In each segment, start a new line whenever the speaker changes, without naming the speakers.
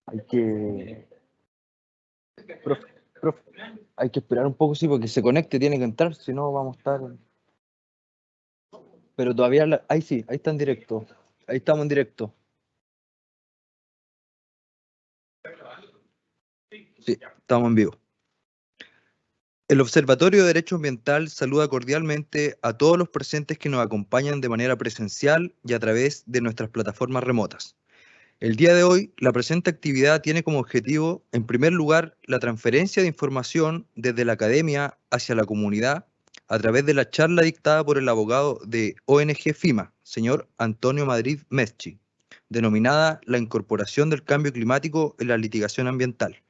Hay que... Profe, hay que esperar un poco, sí, porque se conecte, tiene que entrar, si no vamos a estar... Pero todavía... Ahí sí, ahí está en directo. Ahí estamos en directo. Sí, estamos en vivo. El Observatorio de Derecho Ambiental saluda cordialmente a todos los presentes que nos acompañan de manera presencial y a través de nuestras plataformas remotas. El día de hoy, la presente actividad tiene como objetivo, en primer lugar, la transferencia de información desde la academia hacia la comunidad a través de la charla dictada por el abogado de ONG FIMA, señor Antonio Madrid Meschi, denominada La incorporación del cambio climático en la litigación ambiental,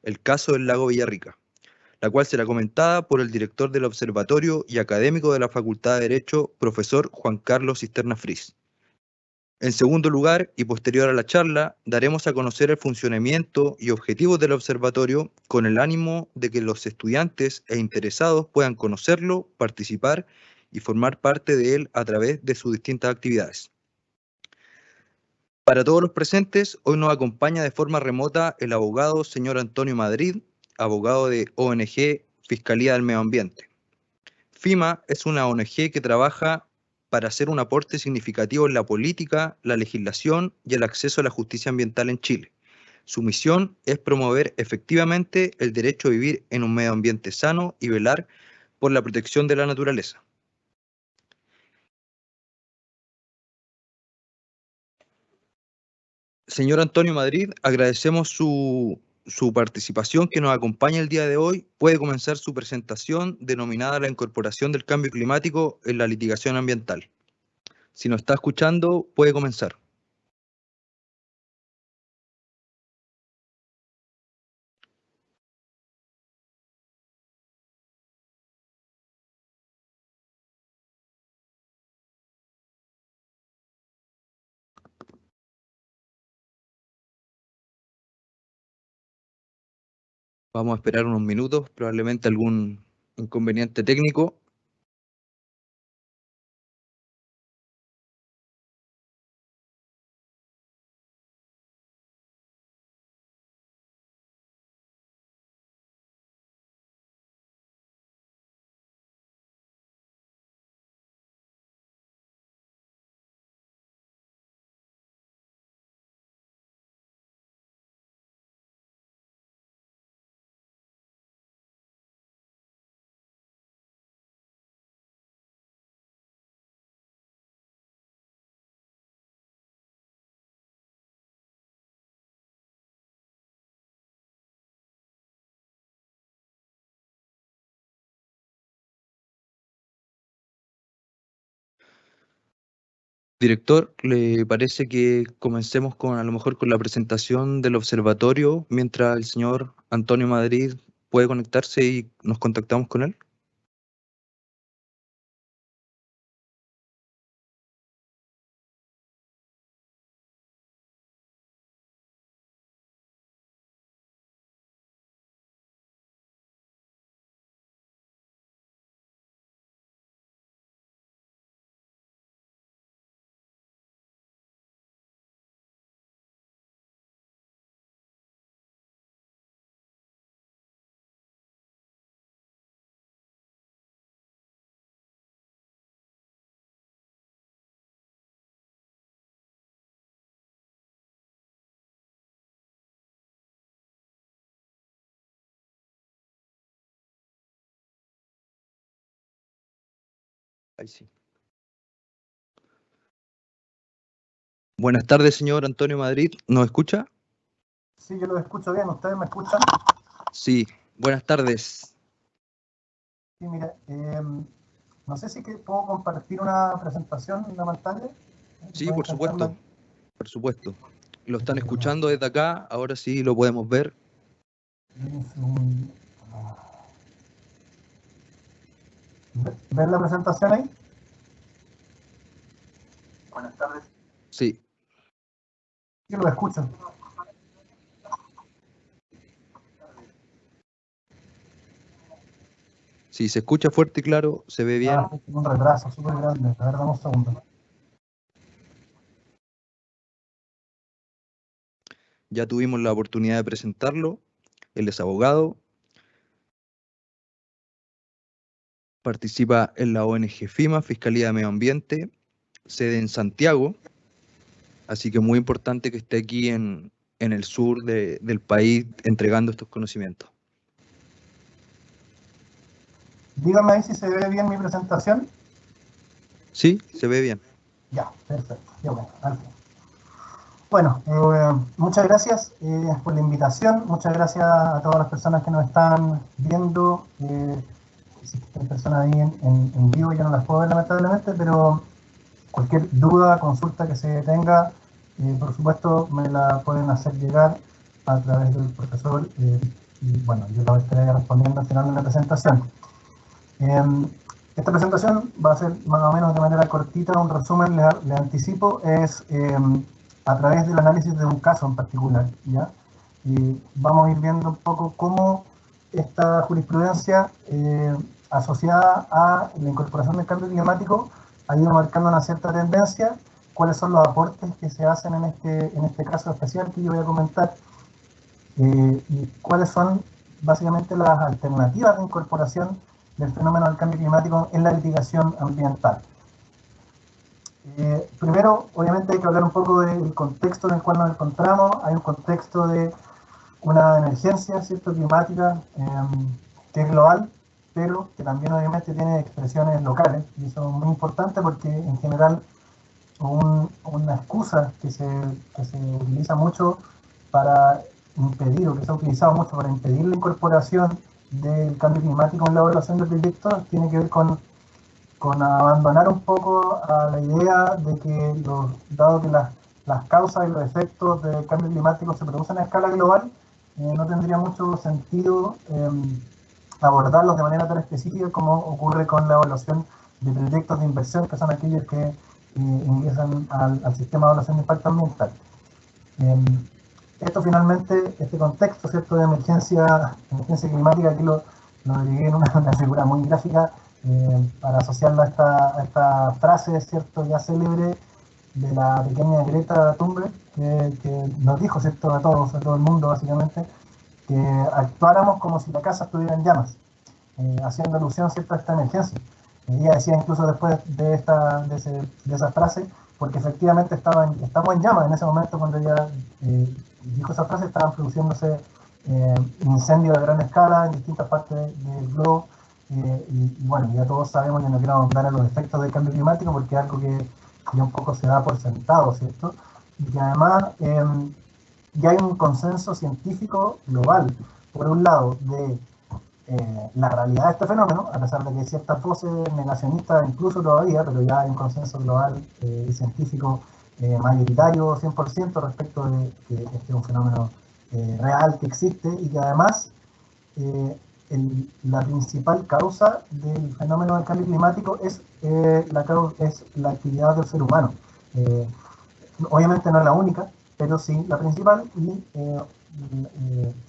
el caso del lago Villarrica, la cual será comentada por el director del observatorio y académico de la Facultad de Derecho, profesor Juan Carlos Cisterna Fris. En segundo lugar, y posterior a la charla, daremos a conocer el funcionamiento y objetivos del observatorio con el ánimo de que los estudiantes e interesados puedan conocerlo, participar y formar parte de él a través de sus distintas actividades. Para todos los presentes, hoy nos acompaña de forma remota el abogado señor Antonio Madrid, abogado de ONG Fiscalía del Medio Ambiente. FIMA es una ONG que trabaja para hacer un aporte significativo en la política, la legislación y el acceso a la justicia ambiental en Chile. Su misión es promover efectivamente el derecho a vivir en un medio ambiente sano y velar por la protección de la naturaleza. Señor Antonio Madrid, agradecemos su participación que nos acompaña el día de hoy. Puede comenzar su presentación denominada La incorporación del cambio climático en la litigación ambiental. Si nos está escuchando, puede comenzar. Vamos a esperar unos minutos, probablemente algún inconveniente técnico. Director, ¿le parece que comencemos con a lo mejor con la presentación del observatorio mientras el señor Antonio Madrid puede conectarse y nos contactamos con él? Ahí sí. Buenas tardes, señor Antonio Madrid. ¿Nos escucha?
Sí, yo lo escucho bien. ¿Ustedes me escuchan?
Sí, buenas tardes.
Sí, mira, no sé si puedo compartir una presentación en la pantalla.
Sí, por supuesto. Por supuesto. Lo están escuchando desde acá, ahora sí lo podemos ver.
¿Ven la presentación ahí? Buenas tardes.
Sí.
Yo lo escucho.
Si se escucha fuerte y claro, se ve bien.
Ah, tengo un retraso súper grande. A ver, dame un segundo.
Ya tuvimos la oportunidad de presentarlo. Él es abogado. Participa en la ONG FIMA, Fiscalía de Medio Ambiente, sede en Santiago. Así que muy importante que esté aquí en el sur del país entregando estos conocimientos.
Dígame ahí si se ve bien mi presentación.
Sí, se ve bien.
Ya, perfecto. Ya bueno, al fin. Bueno, muchas gracias por la invitación. Muchas gracias a todas las personas que nos están viendo. Si hay personas ahí en vivo, ya no las puedo ver lamentablemente, pero cualquier duda, consulta que se tenga, por supuesto, me la pueden hacer llegar a través del profesor. Y bueno, yo lo estaré respondiendo al final de la presentación. Esta presentación va a ser más o menos de manera cortita, un resumen, le anticipo, es a través del análisis de un caso en particular, ¿ya? Y vamos a ir viendo un poco cómo esta jurisprudencia asociada a la incorporación del cambio climático ha ido marcando una cierta tendencia, cuáles son los aportes que se hacen en este caso especial que yo voy a comentar, y cuáles son básicamente las alternativas de incorporación del fenómeno del cambio climático en la litigación ambiental. Primero, obviamente, hay que hablar un poco del contexto en el cual nos encontramos. Hay un contexto de una emergencia, ¿cierto?, climática, que es global, pero que también obviamente tiene expresiones locales, y eso es muy importante porque en general una excusa que se utiliza mucho para impedir, o que se ha utilizado mucho para impedir la incorporación del cambio climático en la evaluación de proyectos, tiene que ver con abandonar un poco a la idea de que, dado que las causas y los efectos del cambio climático se producen a escala global, no tendría mucho sentido abordarlos de manera tan específica como ocurre con la evaluación de proyectos de inversión, que son aquellos que ingresan al sistema de evaluación de impacto ambiental. Esto finalmente, este contexto, ¿cierto?, de emergencia climática, aquí lo derivé en una figura muy gráfica para asociarla a esta frase, ¿cierto?, ya célebre de la pequeña Greta Thunberg, que nos dijo, ¿cierto?, a todo el mundo básicamente, que actuáramos como si la casa estuviera en llamas, haciendo alusión, ¿cierto?, a esta emergencia. Ella decía incluso después de esa frase, porque efectivamente estamos en llamas en ese momento cuando ella dijo esa frase, estaban produciéndose incendios de gran escala en distintas partes del globo, y bueno, ya todos sabemos, ya no quiero ahondar en los efectos del cambio climático porque es algo que ya un poco se da por sentado, ¿cierto? Y que además ya hay un consenso científico global, por un lado, de la realidad de este fenómeno, a pesar de que hay ciertas voces negacionistas incluso todavía, pero ya hay un consenso global y científico mayoritario 100% respecto de que este es un fenómeno real que existe y que además la principal causa del fenómeno del cambio climático es la actividad del ser humano. Obviamente no es la única, pero sí la principal y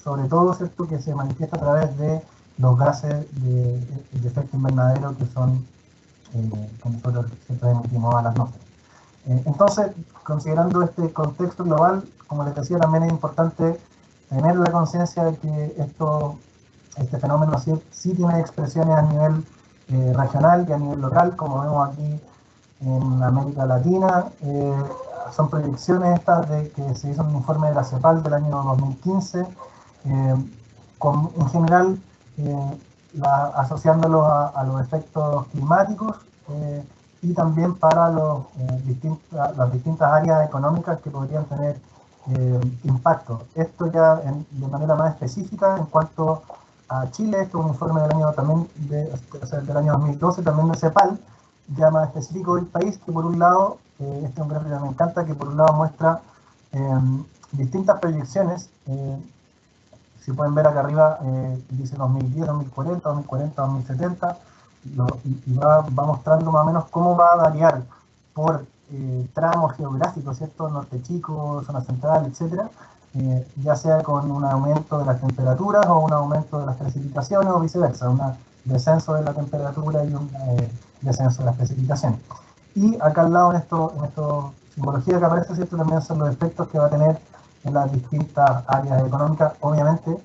sobre todo, ¿cierto?, que se manifiesta a través de los gases de efecto invernadero que son que nosotros siempre emitimos a la atmósfera. Entonces, considerando este contexto global, como les decía, también es importante tener la conciencia de que este fenómeno sí tiene expresiones a nivel regional y a nivel local, como vemos aquí en América Latina. Son proyecciones estas de que se hizo un informe de la CEPAL del año 2015, en general asociándolos a los efectos climáticos y también para las distintas áreas económicas que podrían tener impacto. Esto ya de manera más específica en cuanto a Chile, esto es un informe del año, del año 2012, también de CEPAL, ya más específico del país, que por un lado, este es un gráfico que me encanta, que por un lado muestra distintas proyecciones. Si pueden ver acá arriba, dice 2010, 2040, 2040, 2070, y va mostrando más o menos cómo va a variar por tramos geográficos, ¿cierto? Norte Chico, zona central, etcétera, ya sea con un aumento de las temperaturas o un aumento de las precipitaciones o viceversa, una descenso de la temperatura y un descenso de las precipitaciones. Y acá al lado, en esta simbología que aparece, ¿cierto?, también son los efectos que va a tener en las distintas áreas económicas. Obviamente,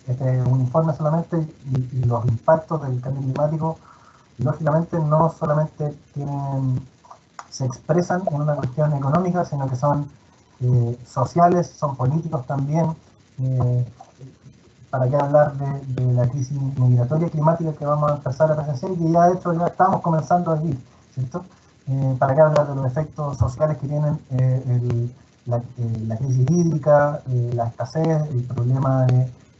este es un informe solamente, y los impactos del cambio climático, lógicamente, no solamente se expresan en una cuestión económica, sino que son sociales, son políticos también. ¿Para qué hablar de la crisis migratoria y climática que vamos a empezar a presenciar y que ya de hecho ya estamos comenzando a vivir, ¿cierto? ¿Para qué hablar de los efectos sociales que tienen la crisis hídrica, la escasez, el problema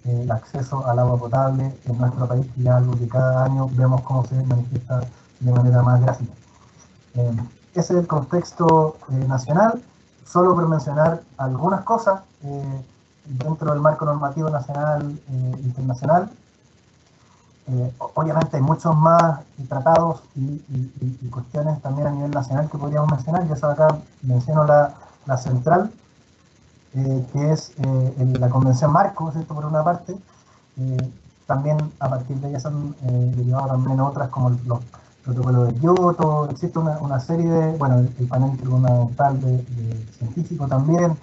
del acceso al agua potable en nuestro país, que es algo que cada año vemos cómo se manifiesta de manera más gráfica? Ese es el contexto nacional, solo por mencionar algunas cosas dentro del marco normativo nacional internacional. Obviamente hay muchos más tratados y cuestiones también a nivel nacional que podríamos mencionar. Yo acá menciono la central, que es la Convención Marco, ¿cierto?, por una parte. También a partir de ella se han derivado también otras, como los protocolos de Kioto. Existe una serie de, bueno, el panel intergubernamental de científico también,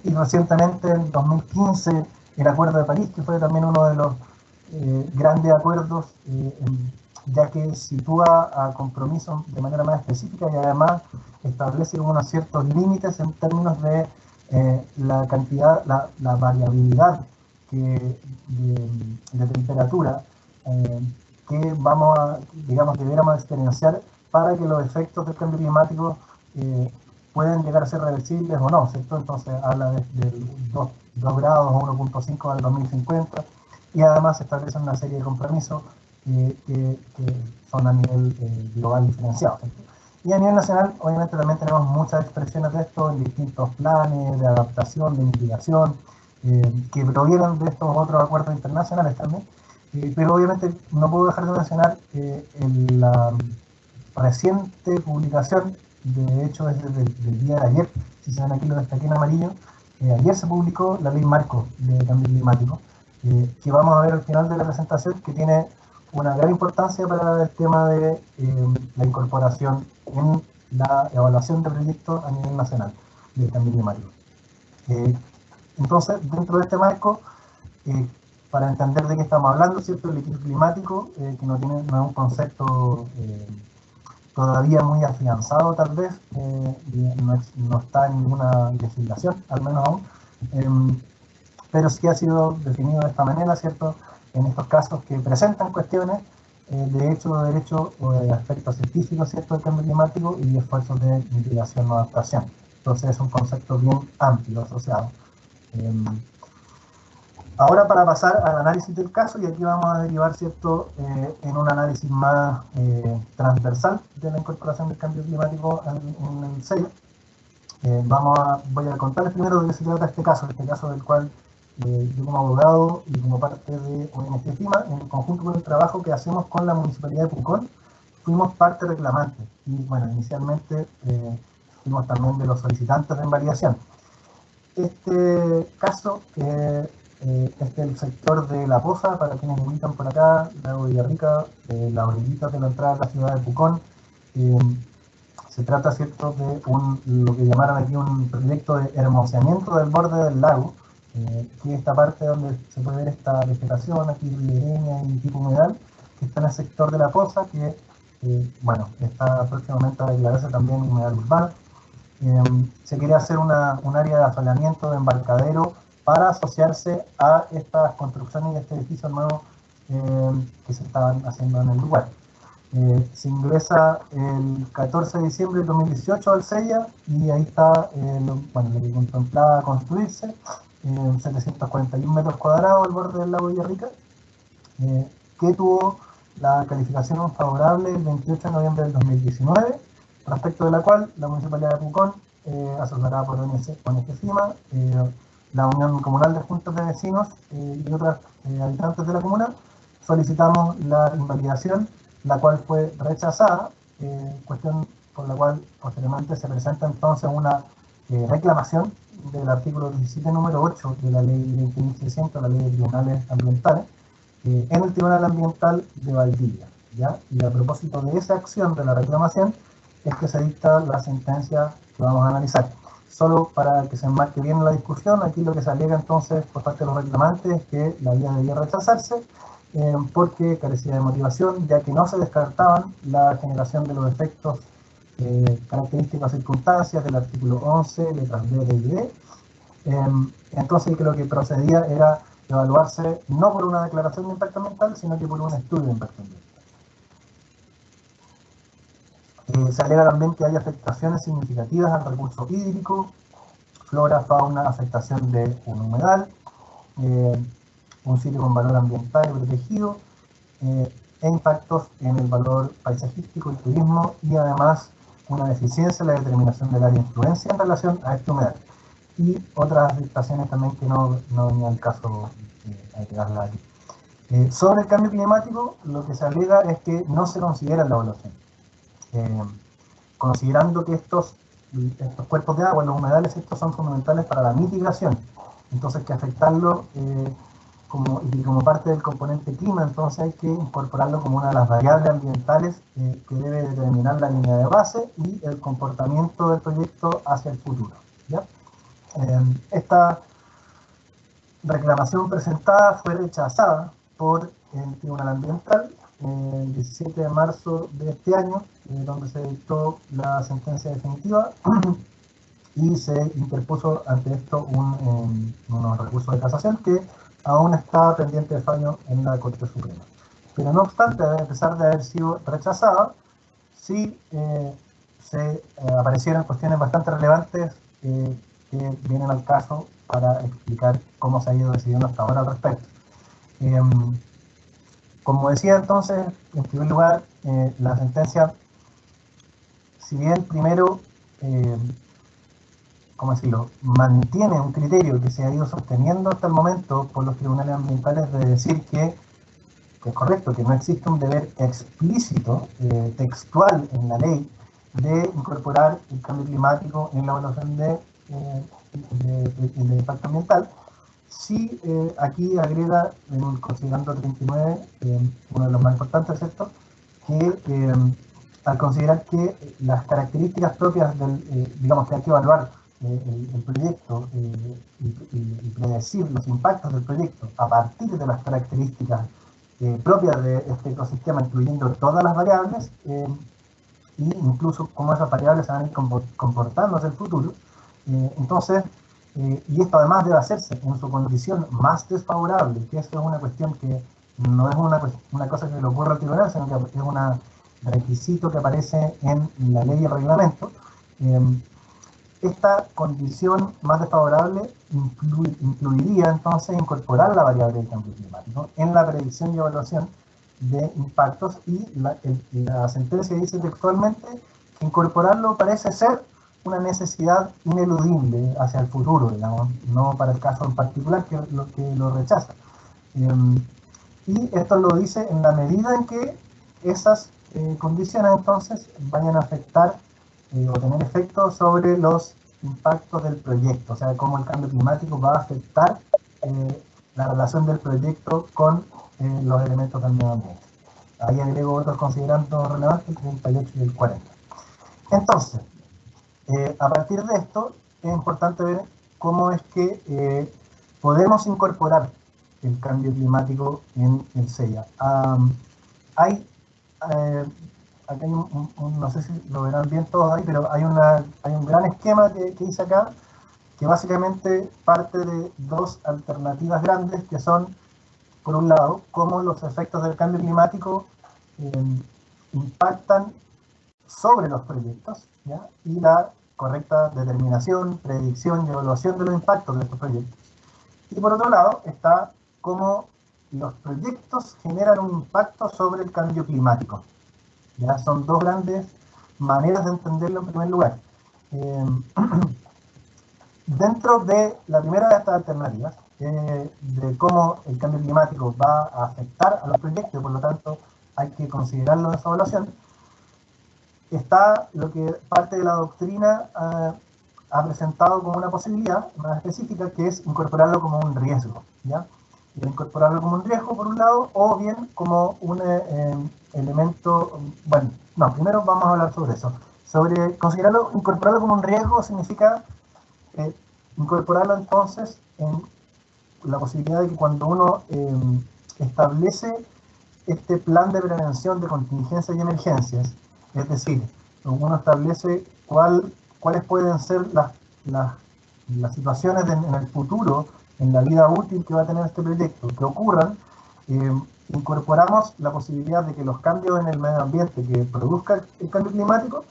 y recientemente en 2015 el Acuerdo de París, que fue también uno de los grandes acuerdos, ya que sitúa a compromisos de manera más específica y además establece unos ciertos límites en términos de la cantidad, la variabilidad de temperatura que vamos a, digamos, debiéramos experienciar para que los efectos del cambio climático pueden llegar a ser reversibles o no, ¿cierto? Entonces habla de 2 grados o 1.5 al 2050, y además se establecen una serie de compromisos que son a nivel global diferenciado, ¿cierto? Y a nivel nacional, obviamente, también tenemos muchas expresiones de esto en distintos planes de adaptación, de mitigación, que provienen de estos otros acuerdos internacionales también. Pero obviamente no puedo dejar de mencionar en la reciente publicación, de hecho es del día de ayer, si se ven aquí lo destaqué en amarillo, ayer se publicó la Ley Marco de Cambio Climático, que vamos a ver al final de la presentación, que tiene una gran importancia para el tema de la incorporación en la evaluación de proyectos a nivel nacional del cambio climático. Entonces, dentro de este marco, para entender de qué estamos hablando, ¿cierto? El equilibrio climático, que no es un concepto todavía muy afianzado, tal vez, no está en ninguna legislación, al menos aún, pero sí ha sido definido de esta manera, ¿cierto? En estos casos que presentan cuestiones de hecho, de derecho o de aspectos científicos, ¿cierto?, del cambio climático y esfuerzos de mitigación o adaptación. Entonces es un concepto bien amplio asociado. Ahora, para pasar al análisis del caso, y aquí vamos a derivar, ¿cierto?, en un análisis más transversal de la incorporación del cambio climático en el sello. Voy a contarles primero de qué se trata este caso del cual yo como abogado y como parte de ONG CIMA, en conjunto con el trabajo que hacemos con la Municipalidad de Pucón, fuimos parte reclamante. Y bueno, inicialmente fuimos también de los solicitantes de invalidación. Este caso, es el sector de La Poza, para quienes me ubican por acá, Lago Villarrica, la orillita de la entrada de la ciudad de Pucón. Se trata, ¿cierto?, de lo que llamaron aquí un proyecto de hermoseamiento del borde del lago, que es esta parte donde se puede ver esta vegetación aquí ribereña y tipo humedal, que está en el sector de La Poza, que bueno, está próximamente a declararse también humedal urbana. Se quería hacer un área de assolamiento de embarcadero para asociarse a estas construcciones y este edificio nuevo que se estaban haciendo en el lugar. Se ingresa el 14 de diciembre de 2018 al SEIA, y ahí está lo que contemplaba construirse, 741 metros cuadrados al borde del lago Villarrica, que tuvo la calificación favorable el 28 de noviembre del 2019, respecto de la cual la Municipalidad de Pucón, asesorada por ONG CIMA, la Unión Comunal de Juntas de Vecinos y otros habitantes de la comuna, solicitamos la invalidación, la cual fue rechazada, cuestión por la cual posteriormente se presenta entonces una reclamación del artículo 17, número 8 de la ley 20.600, la ley de tribunales ambientales, en el Tribunal Ambiental de Valdivia, ¿ya? Y a propósito de esa acción de la reclamación es que se dicta la sentencia que vamos a analizar. Solo para que se enmarque bien la discusión, aquí lo que se alega entonces por parte de los reclamantes es que la vía debía rechazarse porque carecía de motivación, ya que no se descartaban la generación de los efectos características o circunstancias del artículo 11, letras B, D y D. Entonces que lo que procedía era evaluarse no por una declaración de impacto ambiental, sino que por un estudio de impacto ambiental. Se alega también que hay afectaciones significativas al recurso hídrico, flora, fauna, afectación de un humedal, un sitio con valor ambiental y protegido, e impactos en el valor paisajístico y turismo, y además una deficiencia en la determinación del área de influencia en relación a este humedal. Y otras afectaciones también que no venía al caso agregarlas aquí. Sobre el cambio climático, lo que se alega es que no se considera en la evaluación. Considerando que estos cuerpos de agua, los humedales, estos son fundamentales para la mitigación. Entonces, que afectarlo como parte del componente clima, entonces hay que incorporarlo como una de las variables ambientales que debe determinar la línea de base y el comportamiento del proyecto hacia el futuro, ¿ya? Esta reclamación presentada fue rechazada por el Tribunal Ambiental el 17 de marzo de este año, donde se dictó la sentencia definitiva y se interpuso ante esto unos recursos de casación que aún está pendiente de fallo en la Corte Suprema. Pero no obstante, a pesar de haber sido rechazada, sí se aparecieron cuestiones bastante relevantes que vienen al caso para explicar cómo se ha ido decidiendo hasta ahora al respecto. Como decía entonces, en primer lugar, la sentencia, si bien primero, ¿cómo decirlo?, mantiene un criterio que se ha ido sosteniendo hasta el momento por los tribunales ambientales de decir que es correcto, que no existe un deber explícito, textual en la ley, de incorporar el cambio climático en la evaluación de impacto ambiental. Sí, aquí agrega, considerando 39, uno de los más importantes, ¿cierto?, que al considerar que las características propias del, digamos que hay que evaluar el proyecto y predecir los impactos del proyecto a partir de las características propias de este ecosistema, incluyendo todas las variables, e incluso cómo esas variables se van a ir comportándose en el futuro. Entonces, y esto además debe hacerse en su condición más desfavorable, que esto es una cuestión que no es una cosa que le ocurre al tribunal, sino que es un requisito que aparece en la ley y el reglamento. Esta condición más desfavorable incluiría entonces incorporar la variable del cambio climático en la predicción y evaluación de impactos, y la sentencia dice textualmente que incorporarlo parece ser una necesidad ineludible hacia el futuro, digamos, no para el caso en particular que lo rechaza. Y esto lo dice en la medida en que esas condiciones entonces vayan a afectar o tener efectos sobre los impactos del proyecto, o sea, cómo el cambio climático va a afectar la relación del proyecto con los elementos del medio ambiente. Ahí agrego otros considerandos relevantes, el 38 y el 40. Entonces, a partir de esto, es importante ver cómo es que podemos incorporar el cambio climático en el CEIA. Aquí hay no sé si lo verán bien todos ahí, pero hay un gran esquema que hice acá, que básicamente parte de dos alternativas grandes, que son, por un lado, cómo los efectos del cambio climático impactan sobre los proyectos, ¿ya?, y la correcta determinación, predicción y evaluación de los impactos de estos proyectos. Y por otro lado está cómo los proyectos generan un impacto sobre el cambio climático. Ya son dos grandes maneras de entenderlo en primer lugar. Dentro de la primera de estas alternativas, de cómo el cambio climático va a afectar a los proyectos y por lo tanto hay que considerarlo en su evaluación, está lo que parte de la doctrina ha presentado como una posibilidad más específica, que es incorporarlo como un riesgo, ¿ya? de incorporarlo como un riesgo, por un lado, o bien como un elemento, bueno, no, primero vamos a hablar sobre eso. Sobre considerarlo, incorporarlo como un riesgo significa incorporarlo entonces en la posibilidad de que cuando uno establece este plan de prevención de contingencias y emergencias, es decir, uno establece cuáles pueden ser las situaciones en el futuro, en la vida útil que va a tener este proyecto, que ocurran, incorporamos la posibilidad de que los cambios en el medio ambiente que produzca el cambio climático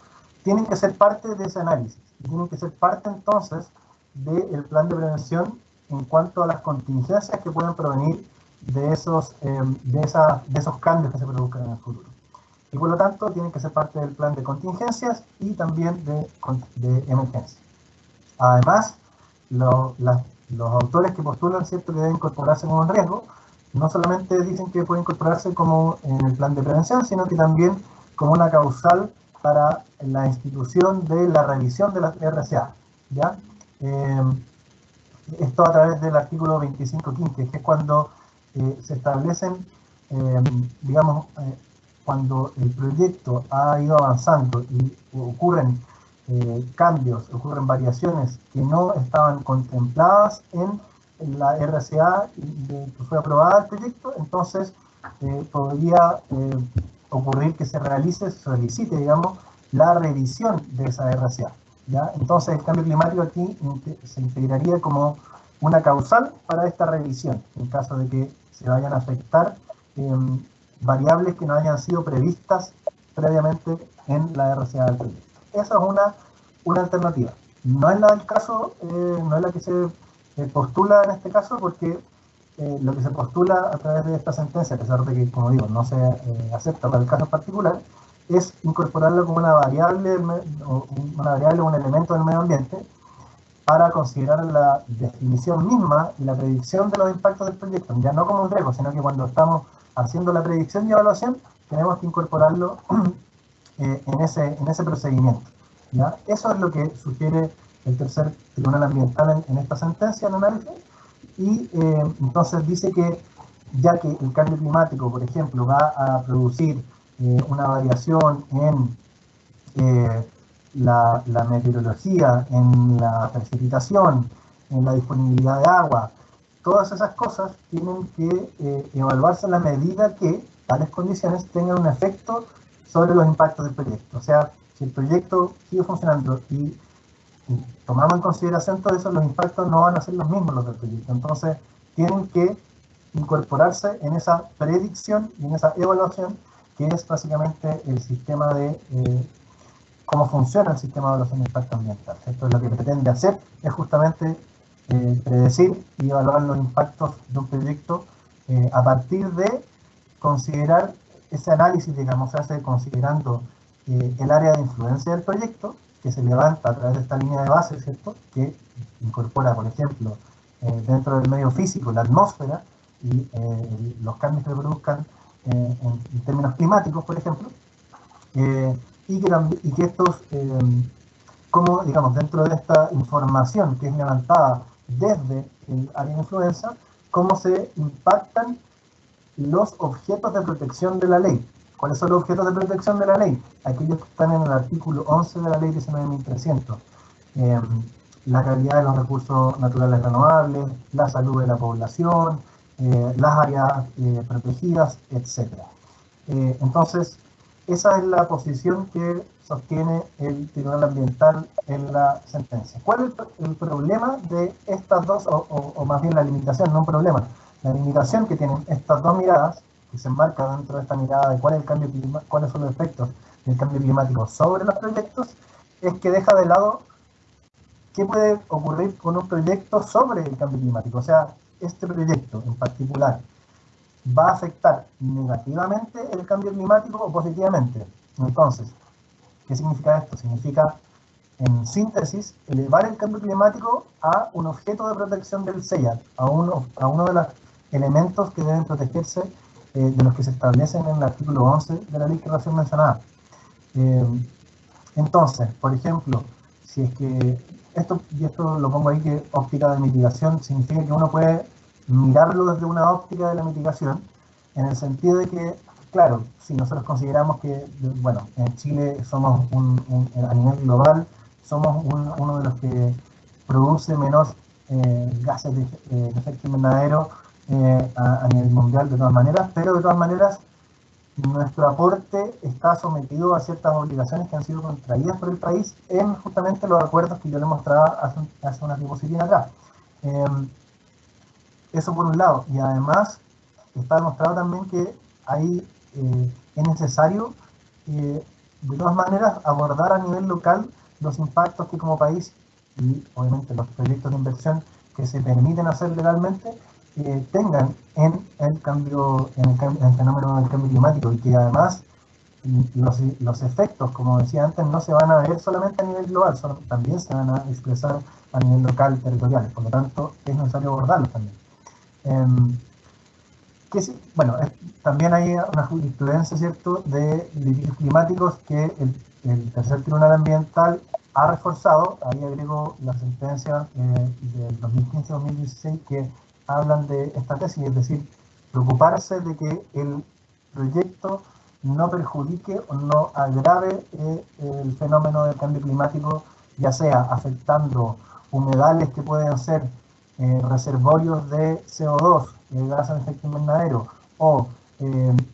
tienen que ser parte de ese análisis, y tienen que ser parte entonces del plan de prevención en cuanto a las contingencias que pueden provenir de esos cambios que se produzcan en el futuro. Y por lo tanto tienen que ser parte del plan de contingencias y también de emergencias. Además, los autores que postulan, ¿cierto?, que debe incorporarse como un riesgo, no solamente dicen que puede incorporarse como en el plan de prevención, sino que también como una causal para la institución de la revisión de las RCA, ¿ya? Esto a través del artículo 25.15, que es cuando se establecen, digamos, cuando el proyecto ha ido avanzando y ocurren cambios, ocurren variaciones que no estaban contempladas en la RCA que fue aprobada el proyecto, entonces podría ocurrir que se solicite, digamos, la revisión de esa RCA. ¿Ya? Entonces el cambio climático aquí se integraría como una causal para esta revisión, en caso de que se vayan a afectar variables que no hayan sido previstas previamente en la RCA del proyecto. Esa es una alternativa. No es la del caso, no es la que se postula en este caso, porque lo que se postula a través de esta sentencia, a pesar de que, como digo, no se acepta para el caso particular, es incorporarlo como una variable o un elemento del medio ambiente para considerar la definición misma y la predicción de los impactos del proyecto, ya no como un riesgo, sino que cuando estamos haciendo la predicción y evaluación, tenemos que incorporarlo en ese procedimiento, ¿ya? Eso es lo que sugiere el tercer tribunal ambiental en esta sentencia, en análisis, y entonces dice que ya que el cambio climático, por ejemplo, va a producir una variación en la meteorología, en la precipitación, en la disponibilidad de agua, todas esas cosas tienen que evaluarse en la medida que tales condiciones tengan un efecto sobre los impactos del proyecto. O sea, si el proyecto sigue funcionando y tomamos en consideración todo eso, los impactos no van a ser los mismos los del proyecto. Entonces, tienen que incorporarse en esa predicción y en esa evaluación, que es básicamente el sistema de cómo funciona el sistema de evaluación de impacto ambiental. Esto es lo que pretende hacer, es justamente predecir y evaluar los impactos de un proyecto a partir de considerar ese análisis, digamos, se hace considerando el área de influencia del proyecto, que se levanta a través de esta línea de base, ¿cierto?, que incorpora, por ejemplo, dentro del medio físico, la atmósfera y los cambios que se produzcan en términos climáticos, por ejemplo, y que estos, como digamos, dentro de esta información que es levantada desde el área de influencia, cómo se impactan los objetos de protección de la ley. ¿Cuáles son los objetos de protección de la ley? Aquellos que están en el artículo 11 de la ley 19.300. La calidad de los recursos naturales renovables, la salud de la población, las áreas protegidas, etc. Entonces, esa es la posición que sostiene el Tribunal Ambiental en la sentencia. ¿Cuál es el problema de estas dos, o más bien la limitación, no un problema? La limitación que tienen estas dos miradas, que se enmarca dentro de esta mirada de cuáles son los efectos del cambio climático sobre los proyectos, es que deja de lado qué puede ocurrir con un proyecto sobre el cambio climático. O sea, este proyecto en particular, ¿va a afectar negativamente el cambio climático o positivamente? Entonces, ¿qué significa esto? Significa, en síntesis, elevar el cambio climático a un objeto de protección del CEIAT, a uno de los elementos que deben protegerse de los que se establecen en el artículo 11 de la ley que recién mencionaba. Entonces, por ejemplo, si es que esto lo pongo ahí, que óptica de mitigación significa que uno puede mirarlo desde una óptica de la mitigación, en el sentido de que, claro, si nosotros consideramos que, bueno, en Chile somos a nivel global, somos uno de los que produce menos gases de efecto invernadero a nivel mundial de todas maneras, pero de todas maneras nuestro aporte está sometido a ciertas obligaciones que han sido contraídas por el país en justamente los acuerdos que yo le mostraba hace unas diapositivas atrás. Eso por un lado, y además está demostrado también que es necesario de todas maneras abordar a nivel local los impactos que como país y obviamente los proyectos de inversión que se permiten hacer legalmente tengan en el cambio, en el fenómeno del cambio climático, y que además los efectos, como decía antes, no se van a ver solamente a nivel global, también se van a expresar a nivel local, territorial. Por lo tanto, es necesario abordarlos también. Bueno, también hay una jurisprudencia, ¿cierto?, de litigios climáticos que el tercer tribunal ambiental ha reforzado. Ahí agrego la sentencia del 2015-2016 que hablan de esta tesis, es decir, preocuparse de que el proyecto no perjudique o no agrave el fenómeno del cambio climático, ya sea afectando humedales que pueden ser reservorios de CO2, gases de efecto invernadero, o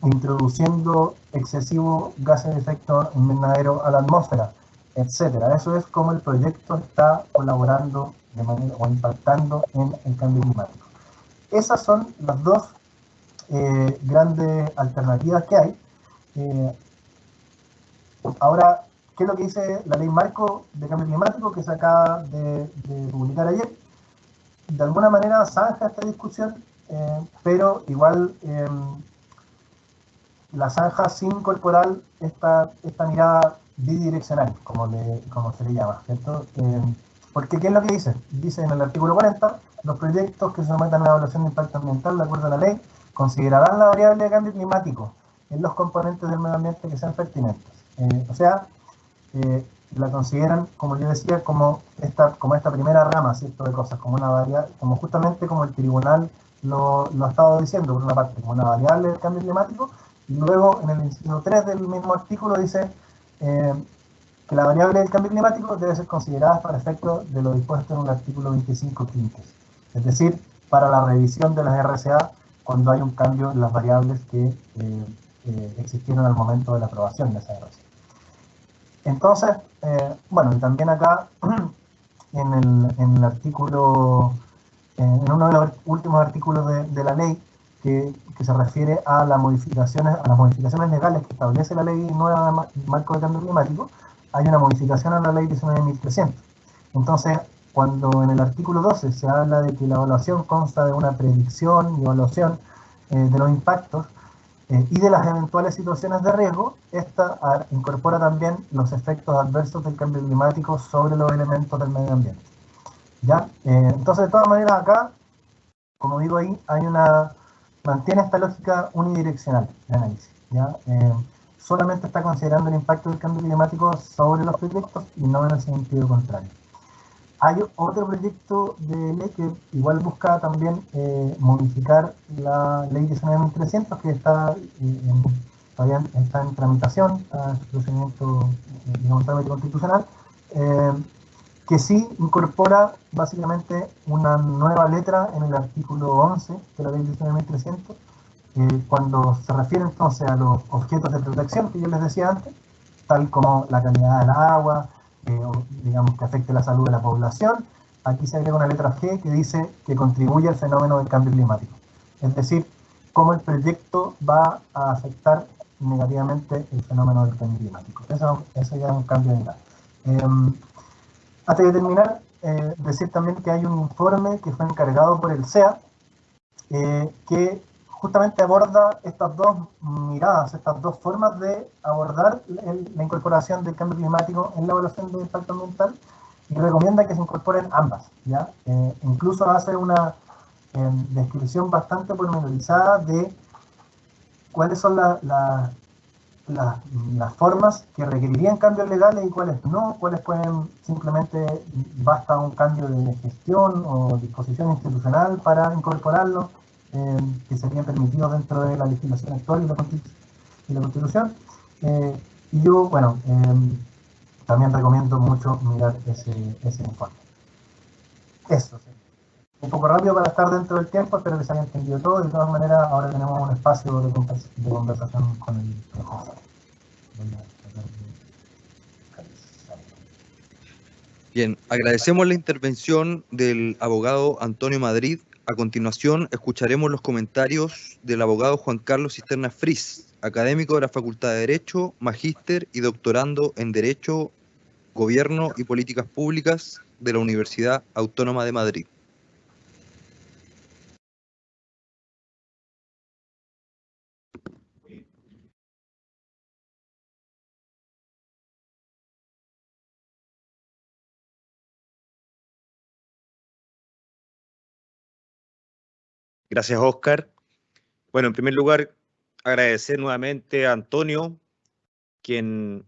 introduciendo excesivo gases de efecto invernadero a la atmósfera, etcétera. Eso es como el proyecto está colaborando de manera o impactando en el cambio climático. Esas son las dos grandes alternativas que hay. Ahora, ¿qué es lo que dice la ley marco de cambio climático que se acaba de publicar ayer? De alguna manera zanja esta discusión, pero igual la zanja sin incorporar esta mirada bidireccional, como se le llama, ¿cierto? Porque ¿qué es lo que dice? Dice en el artículo 40, los proyectos que se sometan a la evaluación de impacto ambiental de acuerdo a la ley considerarán la variable de cambio climático en los componentes del medio ambiente que sean pertinentes. O sea, la consideran, como yo decía, como esta primera rama, ¿cierto?, de cosas, como una variable, como justamente como el tribunal lo ha estado diciendo, por una parte, como una variable del cambio climático, y luego en el inciso 3 del mismo artículo dice que la variable del cambio climático debe ser considerada para efectos de lo dispuesto en el artículo 25 quintos, es decir, para la revisión de las RCA cuando hay un cambio en las variables que existieron al momento de la aprobación de esa RCA. Entonces, bueno, y también acá en el artículo, en uno de los últimos artículos de la ley que se refiere a las modificaciones legales que establece la ley nueva de marco de cambio climático, hay una modificación a la ley 19.300. Entonces, cuando en el artículo 12 se habla de que la evaluación consta de una predicción y evaluación de los impactos, y de las eventuales situaciones de riesgo, esta incorpora también los efectos adversos del cambio climático sobre los elementos del medio ambiente. ¿Ya? Entonces, de todas maneras, acá, como digo ahí, mantiene esta lógica unidireccional de análisis. ¿Ya? Solamente está considerando el impacto del cambio climático sobre los proyectos y no en el sentido contrario. Hay otro proyecto de ley que igual busca también modificar la ley 19.300 que todavía está en tramitación, está en su procedimiento trámite constitucional, que sí incorpora básicamente una nueva letra en el artículo 11 de la ley 19.300, cuando se refiere entonces a los objetos de protección que yo les decía antes, tal como la calidad del agua, digamos que afecte la salud de la población. Aquí se agrega una letra G que dice que contribuye al fenómeno del cambio climático. Es decir, cómo el proyecto va a afectar negativamente el fenómeno del cambio climático. Eso ya es un cambio de edad. Antes de terminar, decir también que hay un informe que fue encargado por el CEA, que justamente aborda estas dos miradas, estas dos formas de abordar la incorporación del cambio climático en la evaluación de impacto ambiental, y recomienda que se incorporen ambas, ¿ya? Incluso hace una descripción bastante pormenorizada de cuáles son las formas que requerirían cambios legales y cuáles no, cuáles pueden simplemente basta un cambio de gestión o disposición institucional para incorporarlo, que serían permitidos dentro de la legislación actual y la Constitución. Y yo, bueno, también recomiendo mucho mirar ese informe. Eso, sí. Un poco rápido para estar dentro del tiempo, espero que se haya entendido todo. De todas maneras, ahora tenemos un espacio de conversación con el profesor.
Bien, agradecemos la intervención del abogado Antonio Madrid. A continuación, escucharemos los comentarios del abogado Juan Carlos Cisterna Fris, académico de la Facultad de Derecho, magíster y doctorando en Derecho, Gobierno y Políticas Públicas de la Universidad Autónoma de Madrid.
Gracias, Oscar. Bueno, en primer lugar, agradecer nuevamente a Antonio, quien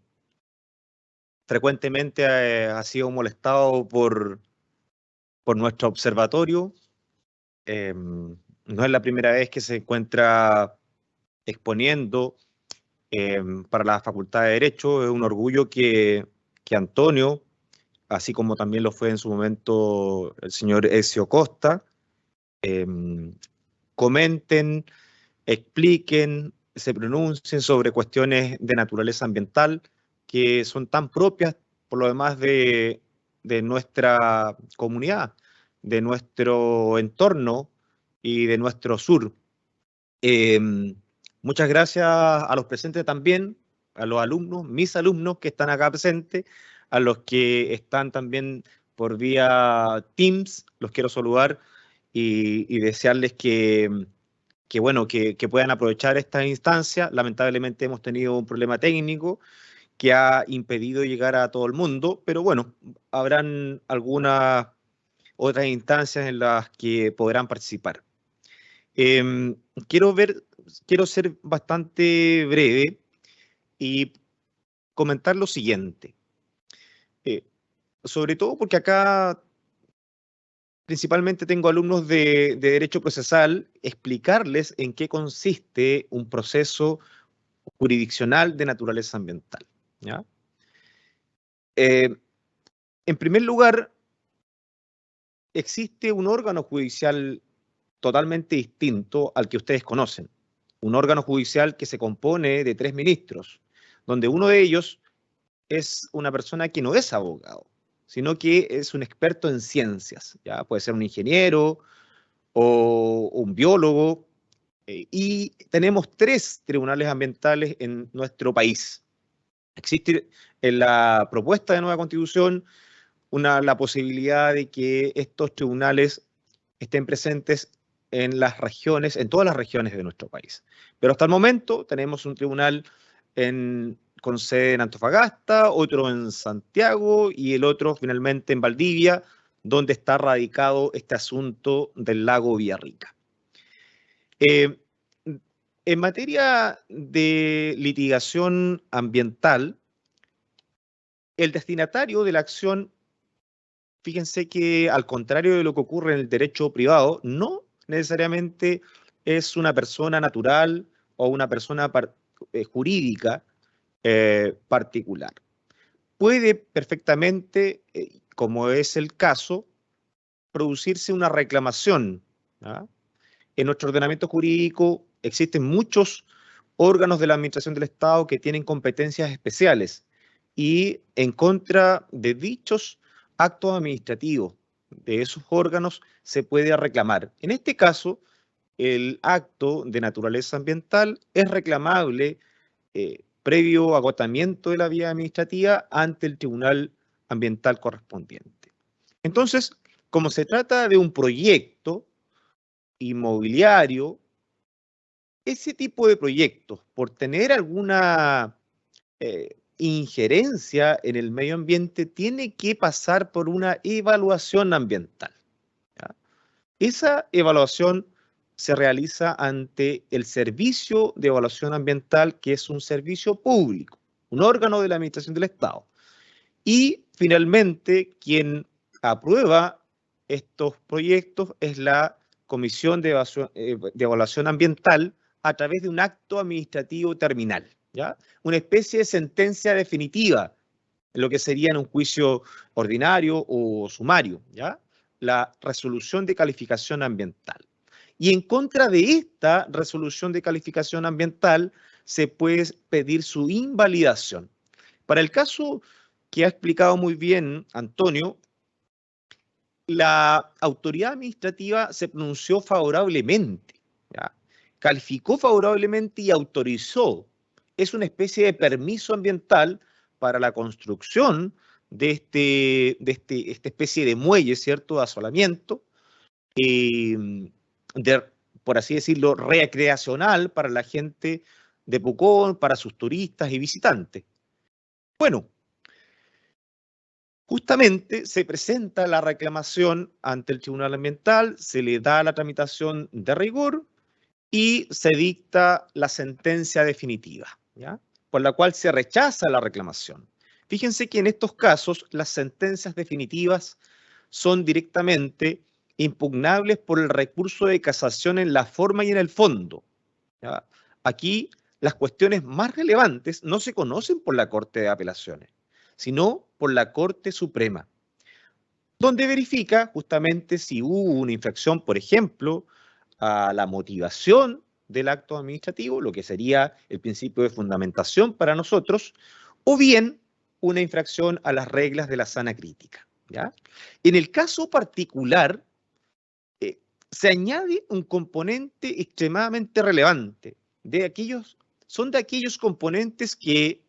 frecuentemente ha sido molestado por nuestro observatorio. No es la primera vez que se encuentra exponiendo para la Facultad de Derecho. Es un orgullo que Antonio, así como también lo fue en su momento el señor Ezio Costa, comenten, expliquen, se pronuncien sobre cuestiones de naturaleza ambiental que son tan propias, por lo demás, de nuestra comunidad, de nuestro entorno y de nuestro sur. Muchas gracias a los presentes también, a los alumnos, mis alumnos que están acá presentes, a los que están también por vía Teams, los quiero saludar y desearles que puedan aprovechar esta instancia. Lamentablemente hemos tenido un problema técnico que ha impedido llegar a todo el mundo, pero bueno, habrán algunas otras instancias en las que podrán participar. Quiero ser bastante breve y comentar lo siguiente. Sobre todo porque acá principalmente tengo alumnos de Derecho Procesal, explicarles en qué consiste un proceso jurisdiccional de naturaleza ambiental, ¿ya? En primer lugar, existe un órgano judicial totalmente distinto al que ustedes conocen. Un órgano judicial que se compone de 3 ministros, donde uno de ellos es una persona que no es abogado, sino que es un experto en ciencias, ¿ya? Puede ser un ingeniero o un biólogo, y tenemos 3 tribunales ambientales en nuestro país. Existe en la propuesta de nueva constitución la posibilidad de que estos tribunales estén presentes en las regiones, en todas las regiones de nuestro país. Pero hasta el momento tenemos un tribunal con sede en Antofagasta, otro en Santiago y el otro finalmente en Valdivia, donde está radicado este asunto del lago Villarrica. En materia de litigación ambiental, el destinatario de la acción, fíjense que al contrario de lo que ocurre en el derecho privado, no necesariamente es una persona natural o una persona jurídica particular. Puede perfectamente, como es el caso, producirse una reclamación, ¿ah? En nuestro ordenamiento jurídico existen muchos órganos de la administración del Estado que tienen competencias especiales y en contra de dichos actos administrativos de esos órganos se puede reclamar. En este caso, el acto de naturaleza ambiental es reclamable previo agotamiento de la vía administrativa ante el tribunal ambiental correspondiente. Entonces, como se trata de un proyecto inmobiliario, ese tipo de proyectos, por tener alguna injerencia en el medio ambiente, tiene que pasar por una evaluación ambiental, ¿ya? Esa evaluación se realiza ante el Servicio de Evaluación Ambiental, que es un servicio público, un órgano de la Administración del Estado. Y finalmente, quien aprueba estos proyectos es la Comisión de Evaluación Ambiental a través de un acto administrativo terminal, ¿ya? Una especie de sentencia definitiva, en lo que sería en un juicio ordinario o sumario, ¿ya? La resolución de calificación ambiental. Y en contra de esta resolución de calificación ambiental se puede pedir su invalidación. Para el caso que ha explicado muy bien Antonio, la autoridad administrativa se pronunció favorablemente, ¿ya? Calificó favorablemente y autorizó. Es una especie de permiso ambiental para la construcción de esta especie de muelle, ¿cierto?, de asolamiento, por así decirlo, recreacional para la gente de Pucón, para sus turistas y visitantes. Bueno, justamente se presenta la reclamación ante el Tribunal Ambiental, se le da la tramitación de rigor y se dicta la sentencia definitiva, ¿ya? Por la cual se rechaza la reclamación. Fíjense que en estos casos las sentencias definitivas son directamente impugnables por el recurso de casación en la forma y en el fondo, ¿ya? Aquí las cuestiones más relevantes no se conocen por la Corte de Apelaciones, sino por la Corte Suprema, donde verifica justamente si hubo una infracción, por ejemplo, a la motivación del acto administrativo, lo que sería el principio de fundamentación para nosotros, o bien una infracción a las reglas de la sana crítica, ¿ya? En el caso particular, se añade un componente extremadamente relevante. Son de aquellos componentes que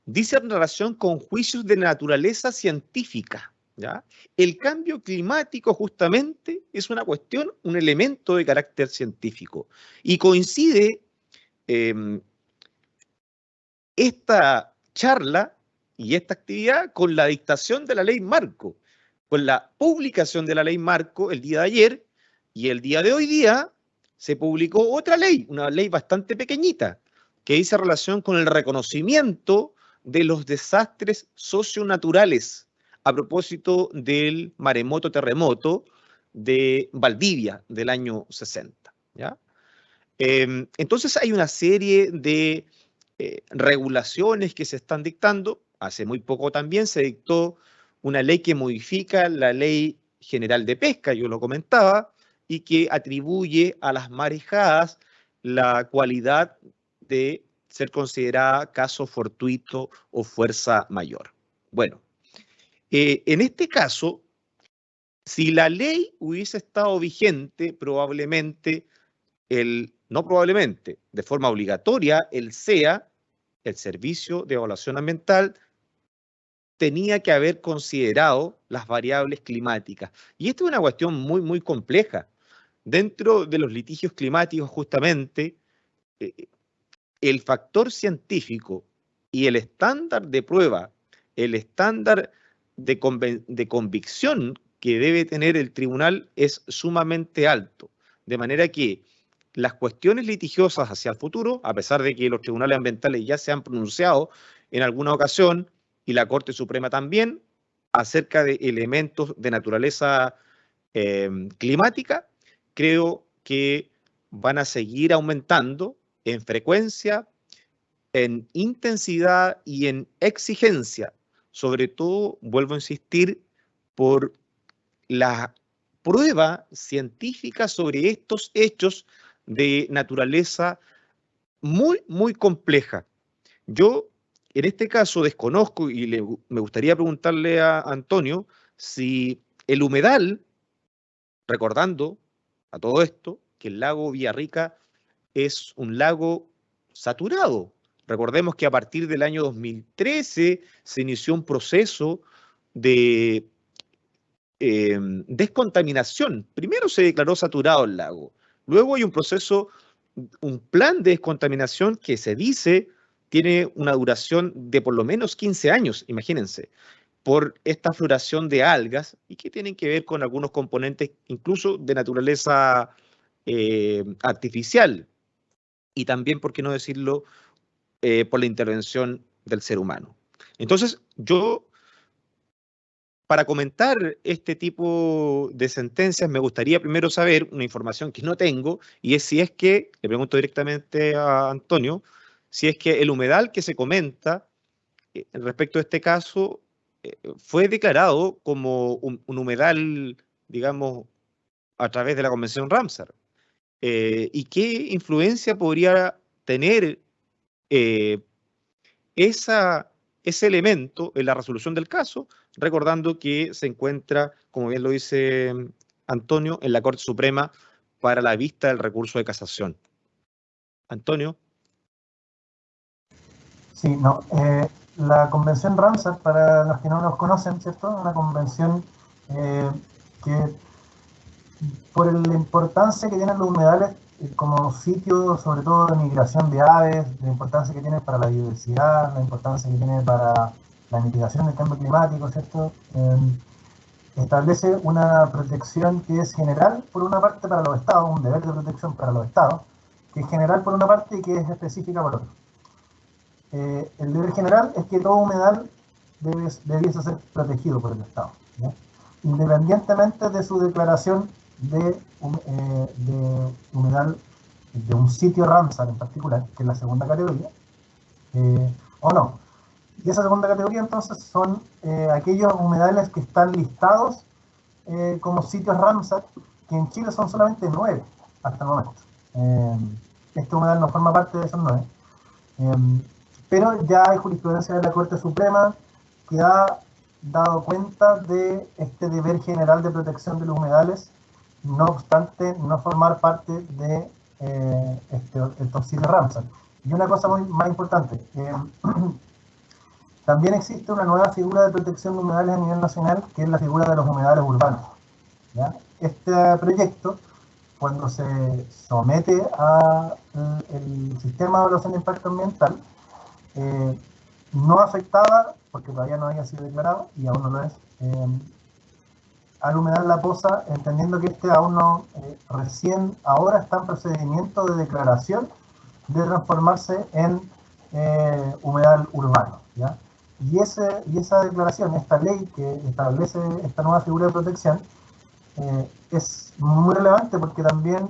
dicen relación con juicios de naturaleza científica, ¿ya? El cambio climático justamente es una cuestión, un elemento de carácter científico. Y coincide esta charla y esta actividad con la dictación de la ley marco, con la publicación de la ley marco el día de ayer, y el día de hoy día se publicó otra ley, una ley bastante pequeñita, que dice relación con el reconocimiento de los desastres socionaturales a propósito del maremoto-terremoto de Valdivia del año 60, ¿ya? Entonces hay una serie de regulaciones que se están dictando. Hace muy poco también se dictó una ley que modifica la Ley General de Pesca, yo lo comentaba, y que atribuye a las marejadas la cualidad de ser considerada caso fortuito o fuerza mayor. Bueno, en este caso, si la ley hubiese estado vigente, probablemente, no probablemente, de forma obligatoria, el SEA, el Servicio de Evaluación Ambiental, tenía que haber considerado las variables climáticas. Y esta es una cuestión muy, muy compleja. Dentro de los litigios climáticos, justamente, el factor científico y el estándar de prueba, el estándar de convicción que debe tener el tribunal es sumamente alto. De manera que las cuestiones litigiosas hacia el futuro, a pesar de que los tribunales ambientales ya se han pronunciado en alguna ocasión, y la Corte Suprema también, acerca de elementos de naturaleza climática, creo que van a seguir aumentando en frecuencia, en intensidad y en exigencia. Sobre todo, vuelvo a insistir, por la prueba científica sobre estos hechos de naturaleza muy, muy compleja. Yo, en este caso, desconozco y me gustaría preguntarle a Antonio si el humedal, recordando a todo esto que el lago Villarrica es un lago saturado. Recordemos que a partir del año 2013 se inició un proceso de descontaminación. Primero se declaró saturado el lago, luego hay un proceso, un plan de descontaminación que se dice tiene una duración de por lo menos 15 años, imagínense. por esta floración de algas y que tienen que ver con algunos componentes incluso de naturaleza artificial y también, por qué no decirlo, por la intervención del ser humano. Entonces, yo, para comentar este tipo de sentencias, me gustaría primero saber una información que no tengo, y es si es que, le pregunto directamente a Antonio, si es que el humedal que se comenta respecto a este caso fue declarado como un humedal, digamos, a través de la Convención Ramsar. ¿Y qué influencia podría tener eh, ese elemento en la resolución del caso, recordando que se encuentra, como bien lo dice Antonio, en la Corte Suprema para la vista del recurso de casación? Antonio.
Sí, no. La Convención Ramsar, para los que no nos conocen, ¿cierto? Una convención que, por la importancia que tienen los humedales como sitio, sobre todo de migración de aves, la importancia que tiene para la biodiversidad, la importancia que tiene para la mitigación del cambio climático, ¿cierto? Establece una protección que es general, por una parte, para los estados, un deber de protección para los estados, que es general por una parte y que es específica por otra. El deber general es que todo humedal debiese ser protegido por el Estado, ¿ya? Independientemente de su declaración de humedal de un sitio Ramsar en particular, que es la segunda categoría, o no. Y esa segunda categoría entonces son aquellos humedales que están listados como sitios Ramsar, que en Chile son solamente 9 hasta el momento. Este humedal no forma parte de esos 9. Pero ya hay jurisprudencia de la Corte Suprema que ha dado cuenta de este deber general de protección de los humedales, no obstante no formar parte de estos sitios Ramsar. Y una cosa más importante, también existe una nueva figura de protección de humedales a nivel nacional, que es la figura de los humedales urbanos, ¿ya? Este proyecto, cuando se somete al sistema de evaluación de impacto ambiental, no afectaba, porque todavía no había sido declarado y aún no lo es, al humedal La Poza, entendiendo que aún no, recién ahora está en procedimiento de declaración de transformarse en humedal urbano, ¿ya? Y esa declaración, esta ley que establece esta nueva figura de protección, es muy relevante porque también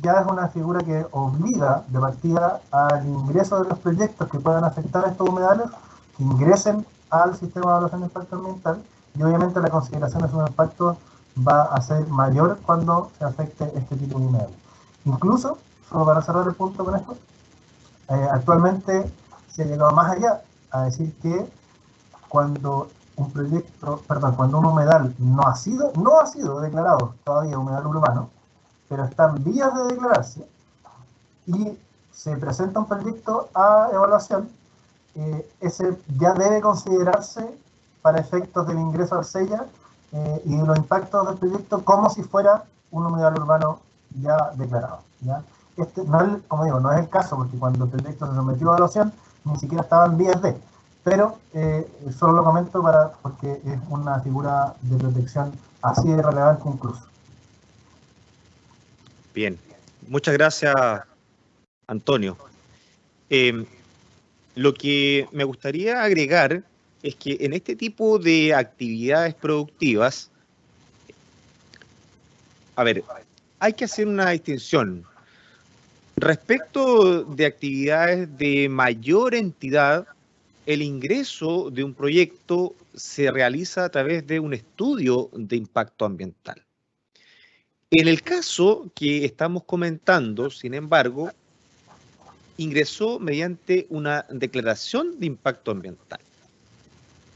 ya es una figura que obliga de partida al ingreso de los proyectos que puedan afectar a estos humedales, que ingresen al sistema de evaluación de impacto ambiental, y obviamente la consideración de sus impactos va a ser mayor cuando se afecte este tipo de humedales. Incluso, solo para cerrar el punto con esto, actualmente se ha llegado más allá a decir que cuando un humedal no ha sido declarado todavía humedal urbano, pero está en vías de declararse, y se presenta un proyecto a evaluación, ese ya debe considerarse para efectos del ingreso al SEIA y de los impactos del proyecto como si fuera un humedal urbano ya declarado, ¿ya? No es, como digo, no es el caso, porque cuando el proyecto se sometió a evaluación ni siquiera estaba en vías de, pero solo lo comento porque es una figura de protección así de relevante incluso.
Bien, muchas gracias, Antonio. Lo que me gustaría agregar es que en este tipo de actividades productivas, a ver, hay que hacer una distinción. Respecto de actividades de mayor entidad, el ingreso de un proyecto se realiza a través de un estudio de impacto ambiental. En el caso que estamos comentando, sin embargo, ingresó mediante una declaración de impacto ambiental,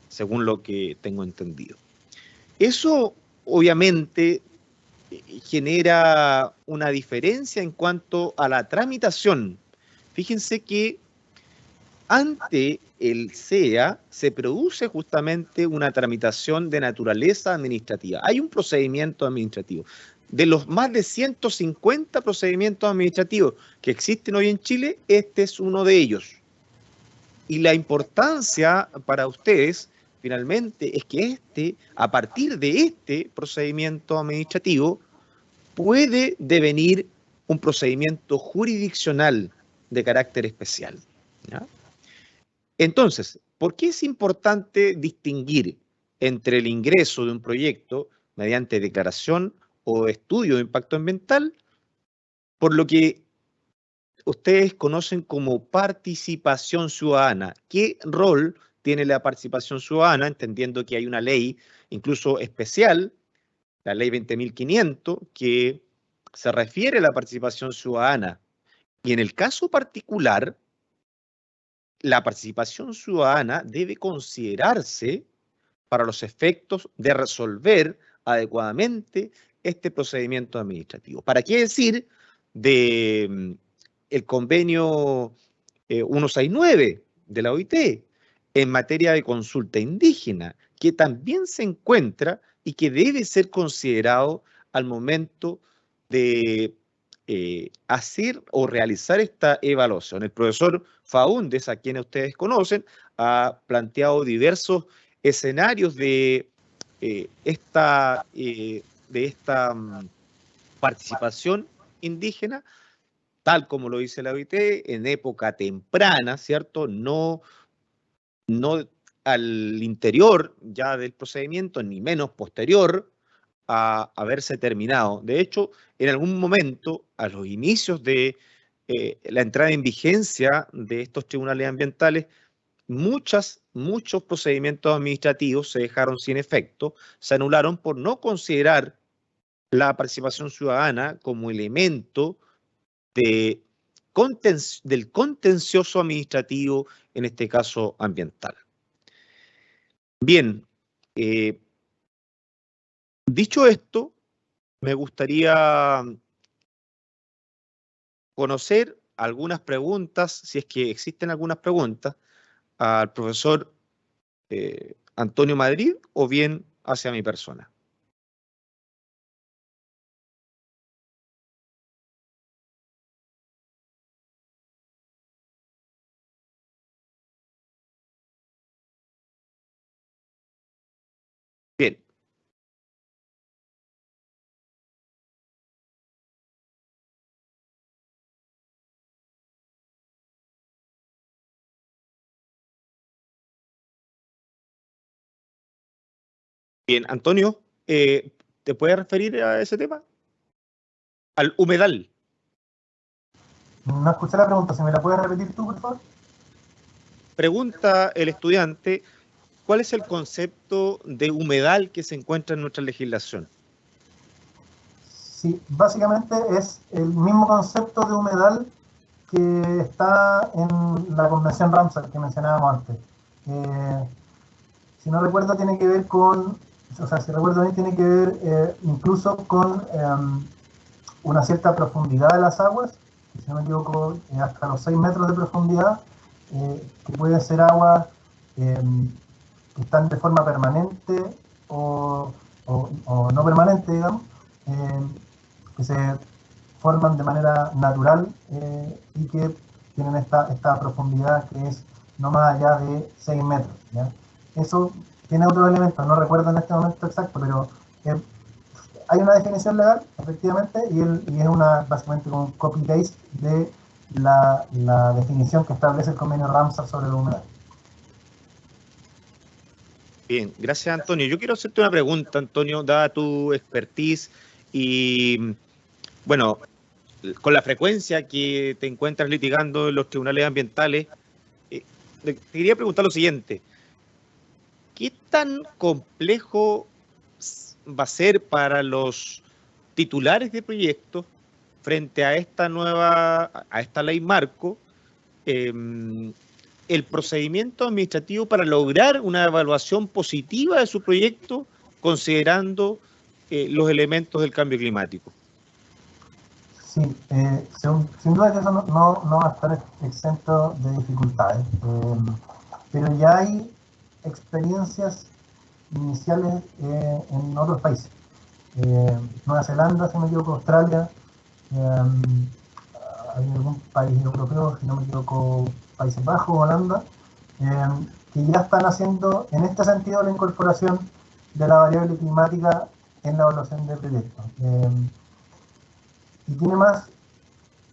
según lo que tengo entendido. Eso obviamente genera una diferencia en cuanto a la tramitación. Fíjense que ante el SEA se produce justamente una tramitación de naturaleza administrativa. Hay un procedimiento administrativo. De los más de 150 procedimientos administrativos que existen hoy en Chile, este es uno de ellos. Y la importancia para ustedes finalmente es que a partir de este procedimiento administrativo, puede devenir un procedimiento jurisdiccional de carácter especial, ¿ya? Entonces, ¿por qué es importante distinguir entre el ingreso de un proyecto mediante declaración o estudio de impacto ambiental, por lo que ustedes conocen como participación ciudadana? ¿Qué rol tiene la participación ciudadana, entendiendo que hay una ley incluso especial, la ley 20.500, que se refiere a la participación ciudadana? Y en el caso particular, la participación ciudadana debe considerarse para los efectos de resolver adecuadamente este procedimiento administrativo. ¿Para qué decir de el convenio 169 de la OIT en materia de consulta indígena, que también se encuentra y que debe ser considerado al momento de hacer o realizar esta evaluación? El profesor Faúndez, a quien ustedes conocen, ha planteado diversos escenarios de esta participación indígena, tal como lo dice la OIT, en época temprana, ¿cierto? No al interior ya del procedimiento, ni menos posterior a haberse terminado. De hecho, en algún momento, a los inicios de la entrada en vigencia de estos tribunales ambientales, muchos procedimientos administrativos se dejaron sin efecto, se anularon por no considerar la participación ciudadana como elemento del contencioso administrativo, en este caso ambiental. Bien, dicho esto, me gustaría conocer algunas preguntas, si es que existen algunas preguntas, al profesor Antonio Madrid o bien hacia mi persona. Bien. Bien, Antonio, ¿te puedes referir a ese tema? Al humedal.
No escuché la pregunta, ¿se me la puedes repetir tú, por favor?
Pregunta el estudiante, ¿cuál es el concepto de humedal que se encuentra en nuestra legislación?
Sí, básicamente es el mismo concepto de humedal que está en la Convención Ramsar que mencionábamos antes. Si no recuerdo, tiene que ver con, o sea, si recuerdo bien, tiene que ver incluso con una cierta profundidad de las aguas, si no me equivoco, hasta los 6 metros de profundidad, que pueden ser aguas que están de forma permanente o no permanente, digamos, que se forman de manera natural y que tienen esta profundidad que es no más allá de 6 metros, ¿ya? Eso tiene otros elementos, no recuerdo en este momento exacto, pero hay una definición legal, efectivamente, y es básicamente un copy-paste de la definición que establece el convenio Ramsar sobre la humedad.
Bien, gracias, Antonio. Yo quiero hacerte una pregunta, Antonio, dada tu expertise y, bueno, con la frecuencia que te encuentras litigando en los tribunales ambientales, te quería preguntar lo siguiente. ¿Qué tan complejo va a ser para los titulares de proyectos frente a esta ley marco, el procedimiento administrativo para lograr una evaluación positiva de su proyecto considerando los elementos del cambio climático?
Sí, sin duda que eso no va a estar exento de dificultades, pero ya hay experiencias iniciales en otros países. Nueva Zelanda, si no me equivoco, Australia, hay algún país europeo, si no me equivoco, Países Bajos, Holanda, que ya están haciendo en este sentido la incorporación de la variable climática en la evaluación del proyecto. Y tiene más,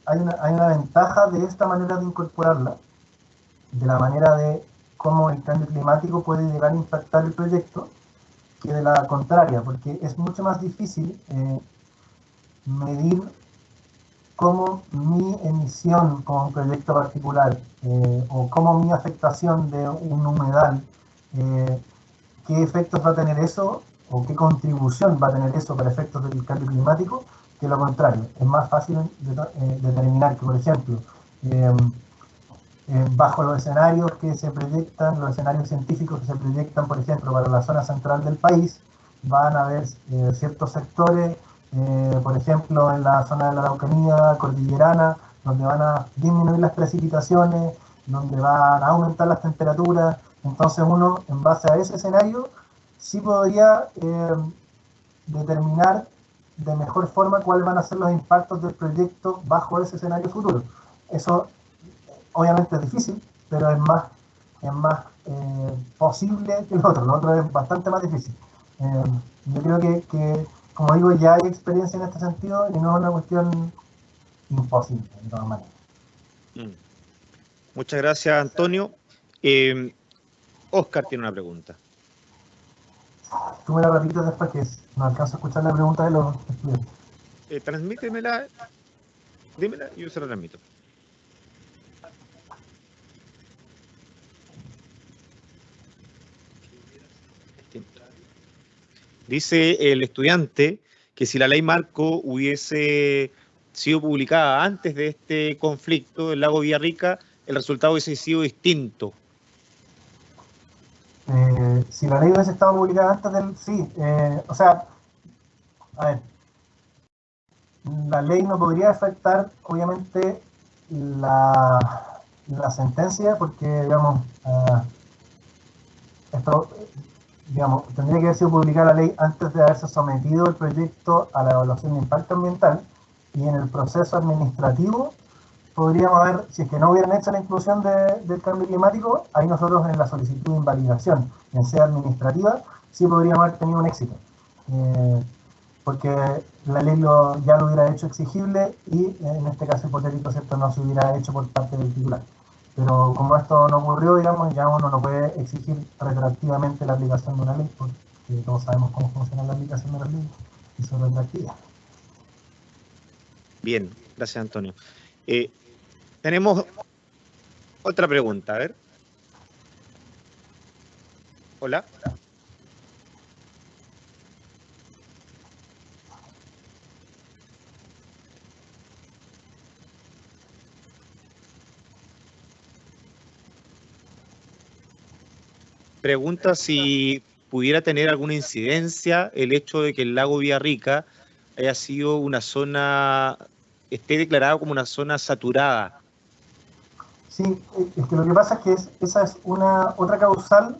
hay una ventaja de esta manera de incorporarla, de la manera de cómo el cambio climático puede llegar a impactar el proyecto, que de la contraria, porque es mucho más difícil medir cómo mi emisión como un proyecto particular o cómo mi afectación de un humedal, qué efectos va a tener eso o qué contribución va a tener eso para efectos del cambio climático, que lo contrario. Es más fácil determinar que, por ejemplo, bajo los escenarios que se proyectan, los escenarios científicos que se proyectan, por ejemplo, para la zona central del país, van a haber ciertos sectores, por ejemplo, en la zona de la Araucanía cordillerana, donde van a disminuir las precipitaciones, donde van a aumentar las temperaturas. Entonces uno, en base a ese escenario, sí podría determinar de mejor forma cuáles van a ser los impactos del proyecto bajo ese escenario futuro. Eso obviamente es difícil, pero es más posible que lo otro es bastante más difícil. Yo creo que, como digo, ya hay experiencia en este sentido y no es una cuestión imposible, de todas maneras.
Muchas gracias, Antonio. Oscar tiene una pregunta.
Tú me la repites después, que no alcanzo a escuchar la pregunta de los estudiantes.
Transmítemela, dímela y yo se la transmito. Dice el estudiante que si la ley marco hubiese sido publicada antes de este conflicto del lago Villarrica, el resultado hubiese sido distinto.
Si la ley hubiese estado publicada antes del... Sí, o sea, a ver, la ley no podría afectar, obviamente, la sentencia, porque, digamos, esto, digamos, tendría que haber sido publicada la ley antes de haberse sometido el proyecto a la evaluación de impacto ambiental, y en el proceso administrativo podríamos haber, si es que no hubieran hecho la inclusión del cambio climático, ahí nosotros en la solicitud de invalidación, en sea administrativa, sí podríamos haber tenido un éxito. Porque la ley ya lo hubiera hecho exigible y en este caso hipotético, ¿cierto?, no se hubiera hecho por parte del titular. Pero como esto no ocurrió, digamos, ya uno no puede exigir retroactivamente la aplicación de una ley, porque todos sabemos cómo funciona la aplicación de las leyes y su retroactividad.
Bien, gracias, Antonio. Tenemos otra pregunta, a ver. Hola. Pregunta si pudiera tener alguna incidencia el hecho de que el lago Villarrica haya sido una zona, esté declarado como una zona saturada.
Sí, es que lo que pasa es que esa es otra causal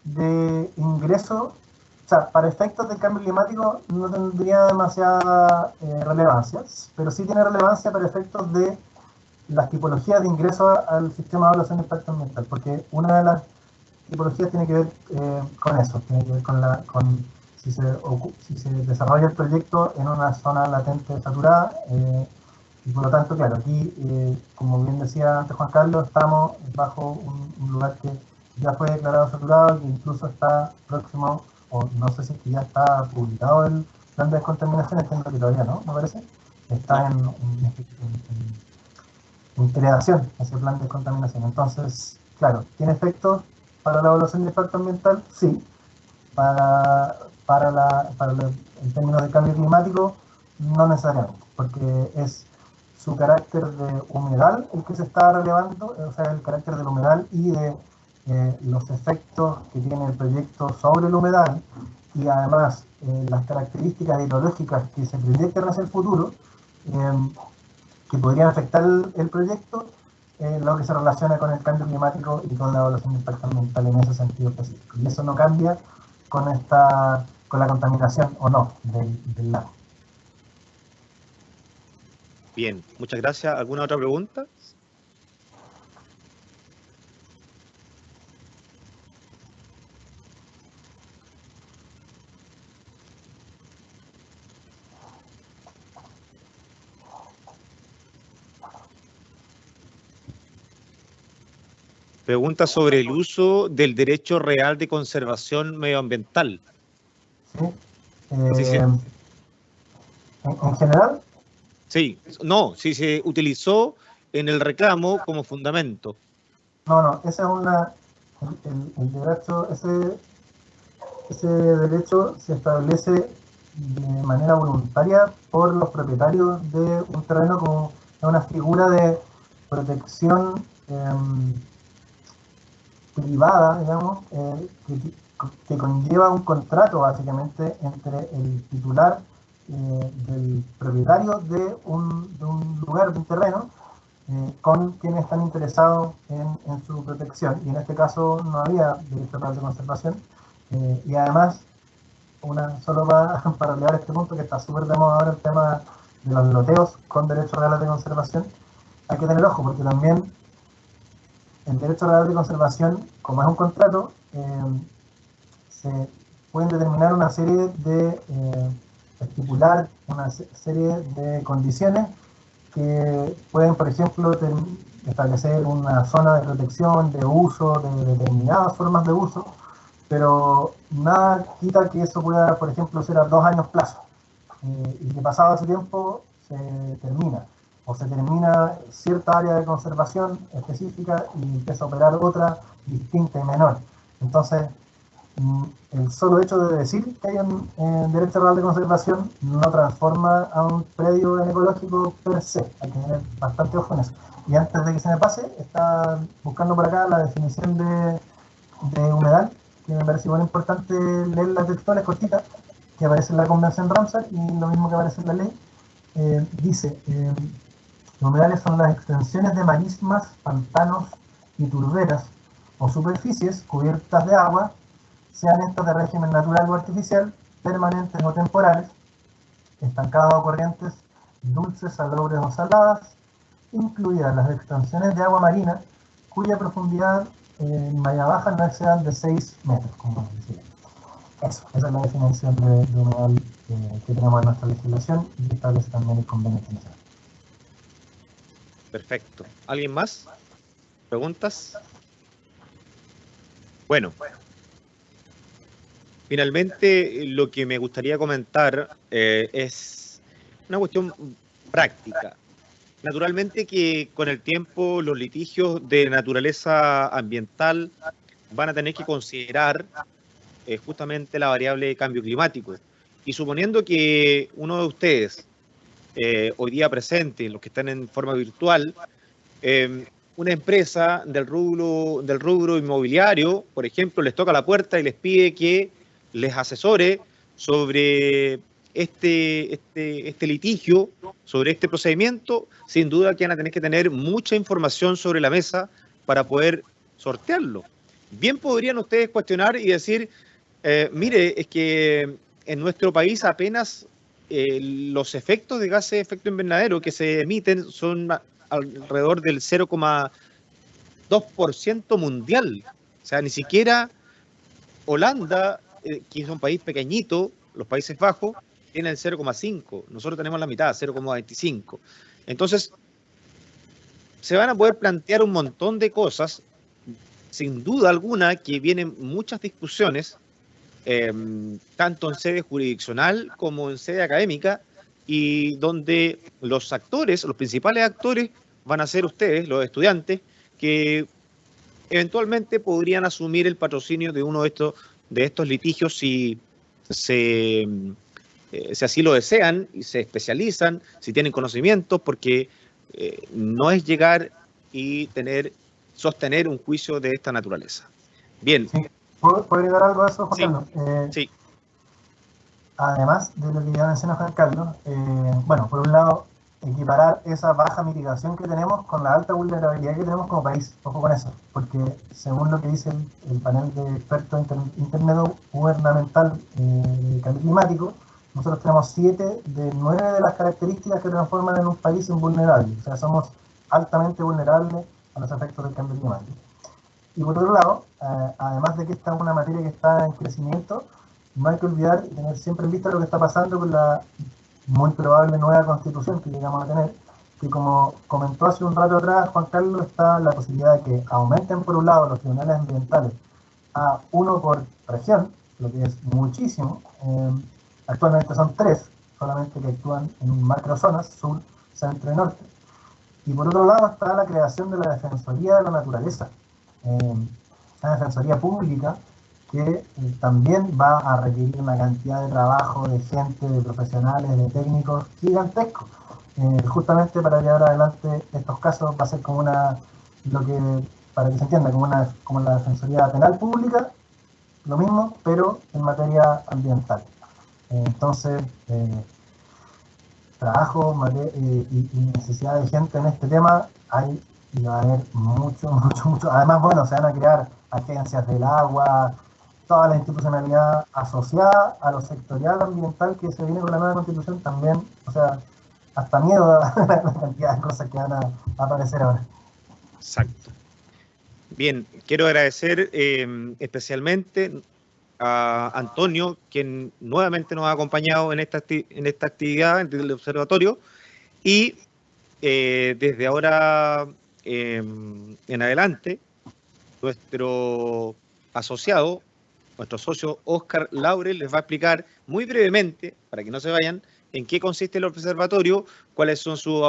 de ingreso. O sea, para efectos del cambio climático no tendría demasiada relevancia, pero sí tiene relevancia para efectos de las tipologías de ingreso al sistema de evaluación de impacto ambiental, porque una de las tipologías tiene que ver con eso, tiene que ver con si se desarrolla el proyecto en una zona latente saturada, y por lo tanto, claro, aquí, como bien decía antes Juan Carlos, estamos bajo un lugar que ya fue declarado saturado, que incluso está próximo, o no sé si es que ya está publicado el plan de descontaminación, entiendo que todavía no, me parece. Está en creación ese plan de descontaminación. Entonces, claro, ¿tiene efectos para la evaluación de impacto ambiental? Sí. En términos de cambio climático, no necesariamente, porque es su carácter de humedal el que se está relevando, o sea, el carácter del humedal y de los efectos que tiene el proyecto sobre el humedal, y además las características hidrológicas que se proyectan hacia el futuro, que podrían afectar el proyecto, lo que se relaciona con el cambio climático y con la evaluación de impacto ambiental en ese sentido específico. Y eso no cambia con la contaminación o no del lago.
Bien, muchas gracias. ¿Alguna otra pregunta? Pregunta sobre el uso del derecho real de conservación medioambiental.
¿Sí?
Sí, sí.
En general,
Sí, no, si se utilizó en el reclamo como fundamento.
no, ese es el derecho, ese derecho se establece de manera voluntaria por los propietarios de un terreno como una figura de protección privada, digamos, que conlleva un contrato básicamente entre el titular del propietario de un lugar, de un terreno, con quienes están interesados en su protección. Y en este caso no había derecho real de conservación. Y además, solo para leer este punto que está súper de moda ahora, el tema de los loteos con derechos reales de conservación, hay que tener ojo porque también el derecho real de conservación, como es un contrato, se pueden determinar una serie de estipular una serie de condiciones que pueden, por ejemplo, establecer una zona de protección, de uso, de determinadas formas de uso, pero nada quita que eso pueda, por ejemplo, ser a 2 años plazo, y que pasado ese tiempo se termina, o se termina cierta área de conservación específica y empieza a operar otra distinta y menor. Entonces, el solo hecho de decir que hay un derecho real de conservación no transforma a un predio en ecológico per se. Hay que tener bastante ojo en eso. Y antes de que se me pase, está buscando por acá la definición de humedal, que me parece igual importante leer las textuales cortitas, que aparece en la Convención Ramsar y lo mismo que aparece en la ley. Dice, los humedales son las extensiones de marismas, pantanos y turberas o superficies cubiertas de agua, sean estas de régimen natural o artificial, permanentes o temporales, estancadas o corrientes, dulces, salobres o saladas, incluidas las extensiones de agua marina, cuya profundidad en malla baja no excedan de 6 metros, como decía. Esa es la definición de humedal que tenemos en nuestra legislación y que establece también el convenio internacional.
Perfecto. ¿Alguien más? ¿Preguntas? Bueno. Finalmente, lo que me gustaría comentar es una cuestión práctica. Naturalmente que con el tiempo los litigios de naturaleza ambiental van a tener que considerar justamente la variable de cambio climático. Y suponiendo que uno de ustedes, hoy día presente, los que están en forma virtual, una empresa del rubro inmobiliario, por ejemplo, les toca la puerta y les pide que les asesore sobre este litigio, sobre este procedimiento, sin duda que van a tener que tener mucha información sobre la mesa para poder sortearlo. Bien podrían ustedes cuestionar y decir, mire, es que en nuestro país apenas los efectos de gases de efecto invernadero que se emiten son alrededor del 0,2% mundial. O sea, ni siquiera Holanda, que es un país pequeñito, los Países Bajos, tienen el 0,5. Nosotros tenemos la mitad, 0,25. Entonces, se van a poder plantear un montón de cosas, sin duda alguna, que vienen muchas discusiones, tanto en sede jurisdiccional como en sede académica, y donde los actores, los principales actores, van a ser ustedes, los estudiantes, que eventualmente podrían asumir el patrocinio de uno de estos litigios si así lo desean y se especializan, si tienen conocimientos, porque no es llegar y sostener un juicio de esta naturaleza. Bien.
Sí. ¿Puedo agregar algo a eso, Juan Carlos?
Sí.
Además de lo que ya menciona Juan Carlos, bueno, por un lado, equiparar esa baja mitigación que tenemos con la alta vulnerabilidad que tenemos como país. Ojo con eso, porque según lo que dice el panel de expertos intergubernamental de cambio climático, nosotros tenemos 7 de 9 de las características que transforman en un país invulnerable. O sea, somos altamente vulnerables a los efectos del cambio climático. Y por otro lado, además de que esta es una materia que está en crecimiento, no hay que olvidar y tener siempre en vista lo que está pasando con la muy probable nueva constitución que llegamos a tener, que, como comentó hace un rato atrás Juan Carlos, está la posibilidad de que aumenten por un lado los tribunales ambientales a uno por región, lo que es muchísimo. Actualmente son 3 solamente que actúan en macrozonas, sur, centro y norte. Y por otro lado está la creación de la Defensoría de la Naturaleza, una defensoría pública que también va a requerir una cantidad de trabajo, de gente, de profesionales, de técnicos gigantescos. Justamente para llevar adelante estos casos va a ser como para que se entienda, como la Defensoría Penal Pública, lo mismo, pero en materia ambiental. Entonces, trabajo y necesidad de gente en este tema hay, y va a haber mucho. Además, bueno, se van a crear agencias del agua, toda la institucionalidad asociada a lo sectorial ambiental que se viene con la nueva constitución también, o sea, hasta miedo a la cantidad de cosas que van a aparecer ahora.
Exacto. Bien, quiero agradecer especialmente a Antonio, quien nuevamente nos ha acompañado en esta actividad del observatorio, y desde ahora en adelante, nuestro asociado, nuestro socio Oscar Laurel, les va a explicar muy brevemente, para que no se vayan, en qué consiste el observatorio, cuáles son sus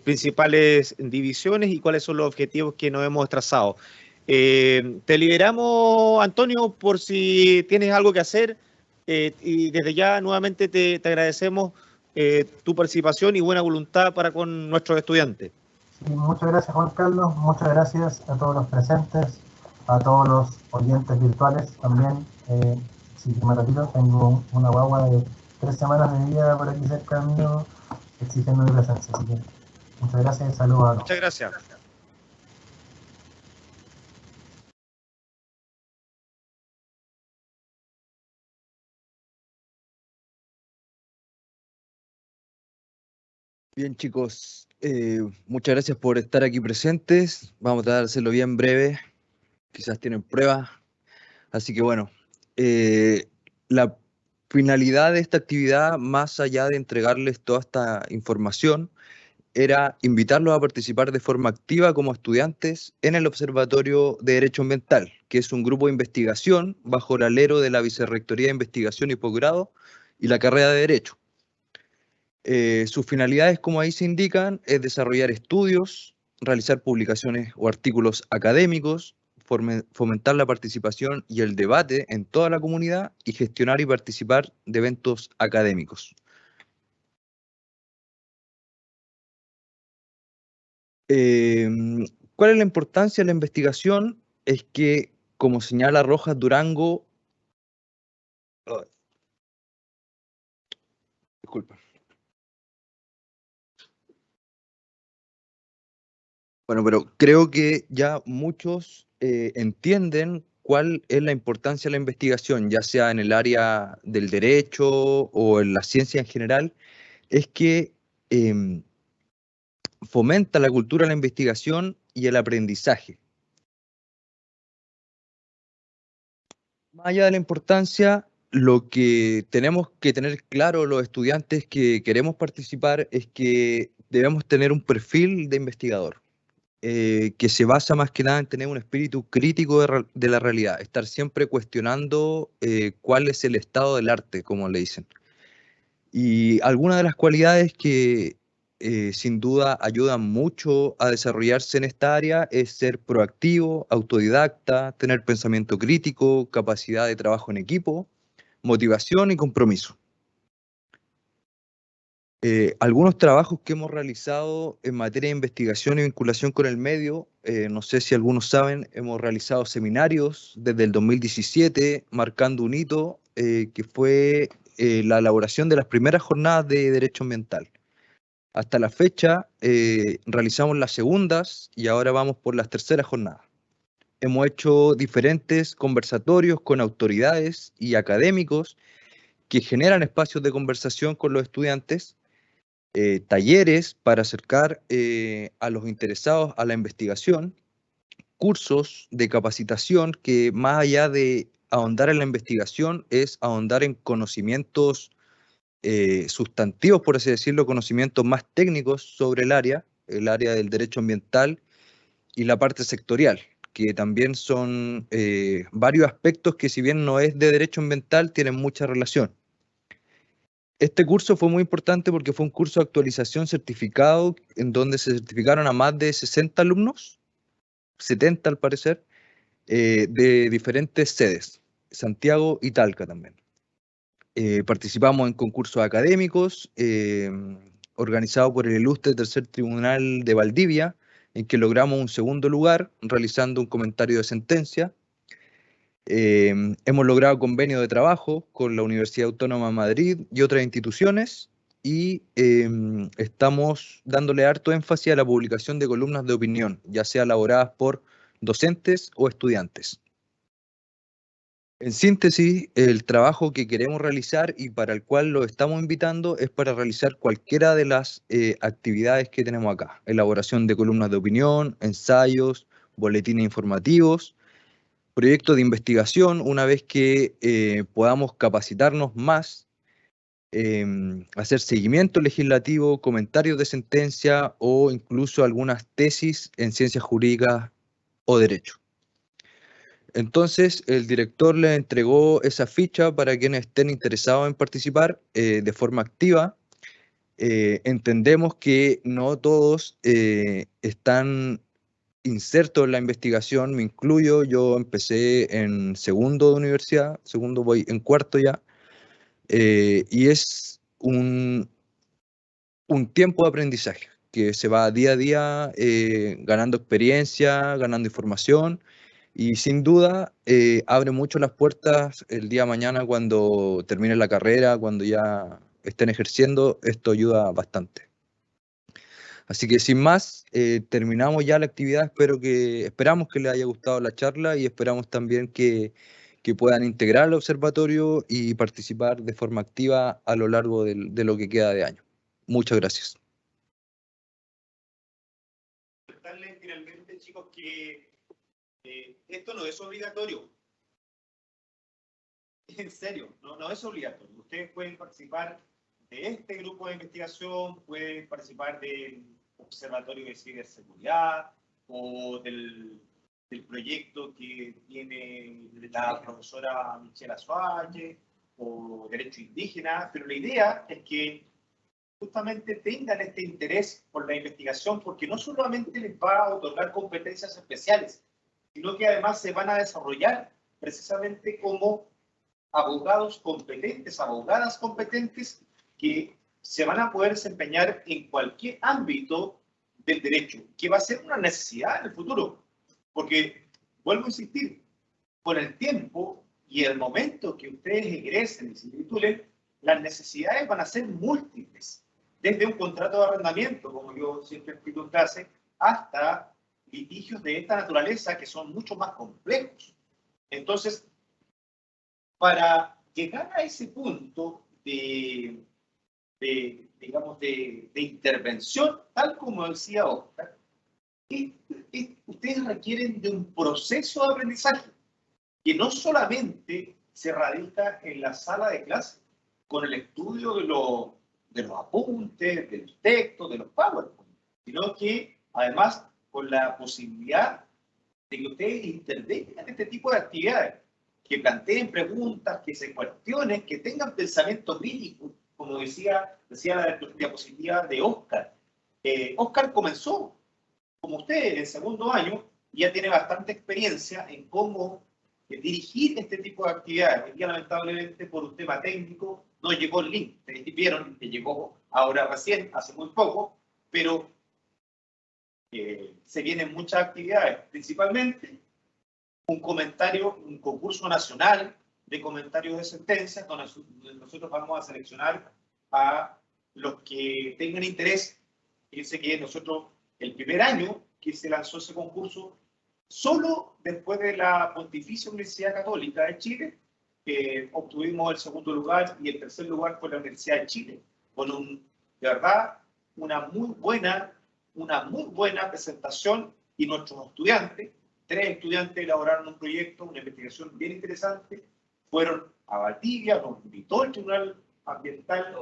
principales divisiones y cuáles son los objetivos que nos hemos trazado. Te liberamos, Antonio, por si tienes algo que hacer, y desde ya nuevamente te agradecemos tu participación y buena voluntad para con nuestros estudiantes.
Sí, muchas gracias, Juan Carlos, muchas gracias a todos los presentes, a todos los oyentes virtuales también. Si me retiro, tengo una guagua de 3 semanas de vida por aquí cerca mío exigiendo mi presencia, así que muchas gracias y saludos a todos.
Muchas gracias.
Bien, chicos, muchas gracias por estar aquí presentes. Vamos a tratar de hacerlo bien breve. Quizás tienen pruebas. Así que bueno, la finalidad de esta actividad, más allá de entregarles toda esta información, era invitarlos a participar de forma activa como estudiantes en el Observatorio de Derecho Ambiental, que es un grupo de investigación bajo el alero de la Vicerrectoría de Investigación y Posgrado y la carrera de Derecho. Sus finalidades, como ahí se indican, es desarrollar estudios, realizar publicaciones o artículos académicos, fomentar la participación y el debate en toda la comunidad y gestionar y participar de eventos académicos. ¿Cuál es la importancia de la investigación? Es que, como señala Rojas Durango, disculpa. Bueno, pero creo que ya muchos entienden cuál es la importancia de la investigación, ya sea en el área del derecho o en la ciencia en general, es que fomenta la cultura de la investigación y el aprendizaje. Más allá de la importancia, lo que tenemos que tener claro los estudiantes que queremos participar es que debemos tener un perfil de investigador. Que se basa más que nada en tener un espíritu crítico de la realidad, estar siempre cuestionando cuál es el estado del arte, como le dicen. Y algunas de las cualidades que sin duda ayudan mucho a desarrollarse en esta área es ser proactivo, autodidacta, tener pensamiento crítico, capacidad de trabajo en equipo, motivación y compromiso. Algunos trabajos que hemos realizado en materia de investigación y vinculación con el medio, no sé si algunos saben, hemos realizado seminarios desde el 2017, marcando un hito que fue la elaboración de las primeras jornadas de derecho ambiental. Hasta la fecha realizamos las segundas y ahora vamos por las terceras jornadas. Hemos hecho diferentes conversatorios con autoridades y académicos que generan espacios de conversación con los estudiantes, talleres para acercar a los interesados a la investigación, cursos de capacitación que más allá de ahondar en la investigación es ahondar en conocimientos sustantivos, por así decirlo, conocimientos más técnicos sobre el área del derecho ambiental y la parte sectorial, que también son varios aspectos que, si bien no es de derecho ambiental, tienen mucha relación. Este curso fue muy importante porque fue un curso de actualización certificado en donde se certificaron a más de 60 alumnos, 70 al parecer, de diferentes sedes, Santiago y Talca también. Participamos en concursos académicos organizados por el ilustre Tercer Tribunal de Valdivia, en que logramos un segundo lugar realizando un comentario de sentencia. Hemos logrado convenio de trabajo con la Universidad Autónoma de Madrid y otras instituciones, y estamos dándole harto énfasis a la publicación de columnas de opinión, ya sea elaboradas por docentes o estudiantes. En síntesis, el trabajo que queremos realizar y para el cual lo estamos invitando es para realizar cualquiera de las actividades que tenemos acá. Elaboración de columnas de opinión, ensayos, boletines informativos, proyectos de investigación, una vez que podamos capacitarnos más, hacer seguimiento legislativo, comentarios de sentencia o incluso algunas tesis en ciencias jurídicas o derecho. Entonces, el director le entregó esa ficha para quienes estén interesados en participar de forma activa. Entendemos que no todos están insertos en la investigación, me incluyo, yo empecé en segundo de universidad, segundo voy en cuarto ya, y es un tiempo de aprendizaje que se va día a día ganando experiencia, ganando información. Y sin duda abre mucho las puertas el día de mañana cuando termine la carrera, cuando ya estén ejerciendo, esto ayuda bastante. Así que sin más, terminamos ya la actividad, esperamos que les haya gustado la charla y esperamos también que puedan integrar el observatorio y participar de forma activa a lo largo de lo que queda de año. Muchas gracias.
Finalmente, chicos, que esto no es obligatorio. En serio, no es obligatorio. Ustedes pueden participar de este grupo de investigación, pueden participar del Observatorio de Ciberseguridad o del proyecto que tiene la profesora Michelle Azuaje o Derecho Indígena, pero la idea es que justamente tengan este interés por la investigación, porque no solamente les va a otorgar competencias especiales, sino que además se van a desarrollar precisamente como abogados competentes, abogadas competentes que se van a poder desempeñar en cualquier ámbito del derecho, que va a ser una necesidad en el futuro. Porque, vuelvo a insistir, con el tiempo y el momento que ustedes egresen y se titulen, las necesidades van a ser múltiples. Desde un contrato de arrendamiento, como yo siempre explico en clase, hasta litigios de esta naturaleza que son mucho más complejos. Entonces, para llegar a ese punto de intervención, tal como decía Oscar, ustedes requieren de un proceso de aprendizaje que no solamente se radica en la sala de clase con el estudio de los apuntes, de los textos, de los PowerPoint, sino que además con la posibilidad de que ustedes intervengan en este tipo de actividades, que planteen preguntas, que se cuestionen, que tengan pensamiento crítico, como decía la diapositiva de Oscar. Oscar comenzó, como usted, en segundo año, y ya tiene bastante experiencia en cómo dirigir este tipo de actividades. Hoy día, lamentablemente, por un tema técnico, no llegó el link. Ustedes vieron que llegó ahora recién, hace muy poco, pero se vienen muchas actividades, principalmente un concurso nacional de comentarios de sentencias, donde nosotros vamos a seleccionar a los que tengan interés. Fíjense que nosotros, el primer año que se lanzó ese concurso, solo después de la Pontificia Universidad Católica de Chile, obtuvimos el segundo lugar, y el tercer lugar fue la Universidad de Chile, con de verdad una muy buena presentación, y nuestros estudiantes, 3 estudiantes elaboraron un proyecto, una investigación bien interesante, fueron a Valdivia, nos invitó el tribunal ambiental,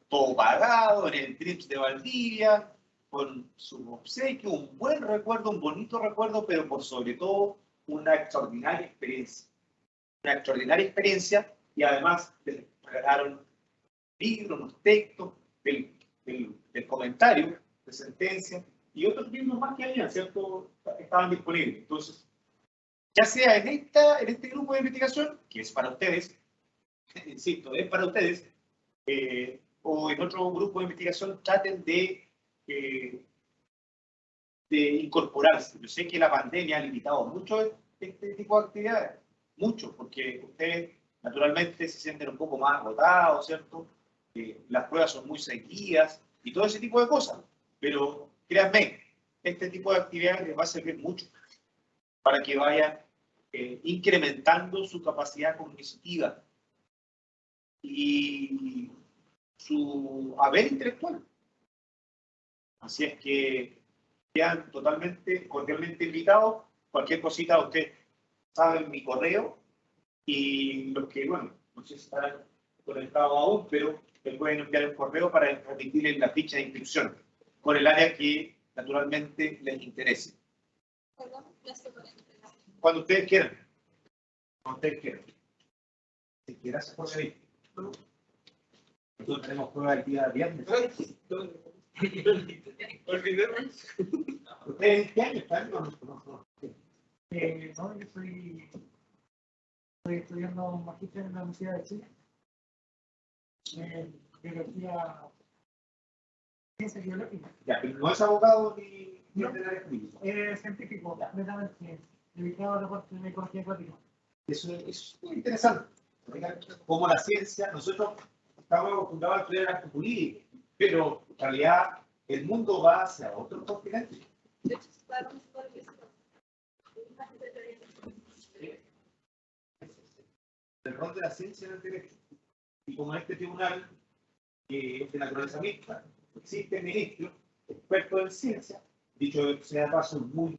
todo pagado, en el Trips de Valdivia, con su obsequio, un buen recuerdo, un bonito recuerdo, pero por sobre todo una extraordinaria experiencia. Una extraordinaria experiencia y además les regalaron libros, unos textos del comentario de sentencia y otros libros más que habían, ¿cierto? Estaban disponibles. Entonces, ya sea en este grupo de investigación, que es para ustedes, insisto, es para ustedes, o en otro grupo de investigación, traten de incorporarse. Yo sé que la pandemia ha limitado mucho este tipo de actividades, mucho, porque ustedes naturalmente se sienten un poco más agotados, ¿cierto? Las pruebas son muy seguidas y todo ese tipo de cosas. Pero créanme, este tipo de actividades les va a servir mucho para que vayan incrementando su capacidad cognitiva y su haber intelectual. Así es que quedan totalmente, cordialmente invitados. Cualquier cosita, ustedes saben mi correo y los que, bueno, no sé si estarán conectados aún, pero les pueden enviar un correo para transmitirles la ficha de inscripción con el área que naturalmente les interese. Cuando ustedes quieran. Cuando ustedes quieran. Si quieras, se puede ir. Nosotros tenemos prueba del día viernes. ¿Ustedes qué año están? No,
yo estoy estudiando un magíster en la Universidad de Chile. Biología, ciencia biológica.
Ya, pero no es abogado ni
No.
de área jurídica.
Científico, completamente dedicado a la parte de ecología acuática.
Eso es muy interesante. Como la ciencia, nosotros estamos acostumbrados a estudiar arte jurídico, pero en realidad el mundo va hacia otro continente. El rol de la ciencia en el derecho. Y como en este tribunal, que es de naturaleza mixta, existen ministros expertos en ciencia, dicho sea de paso, muy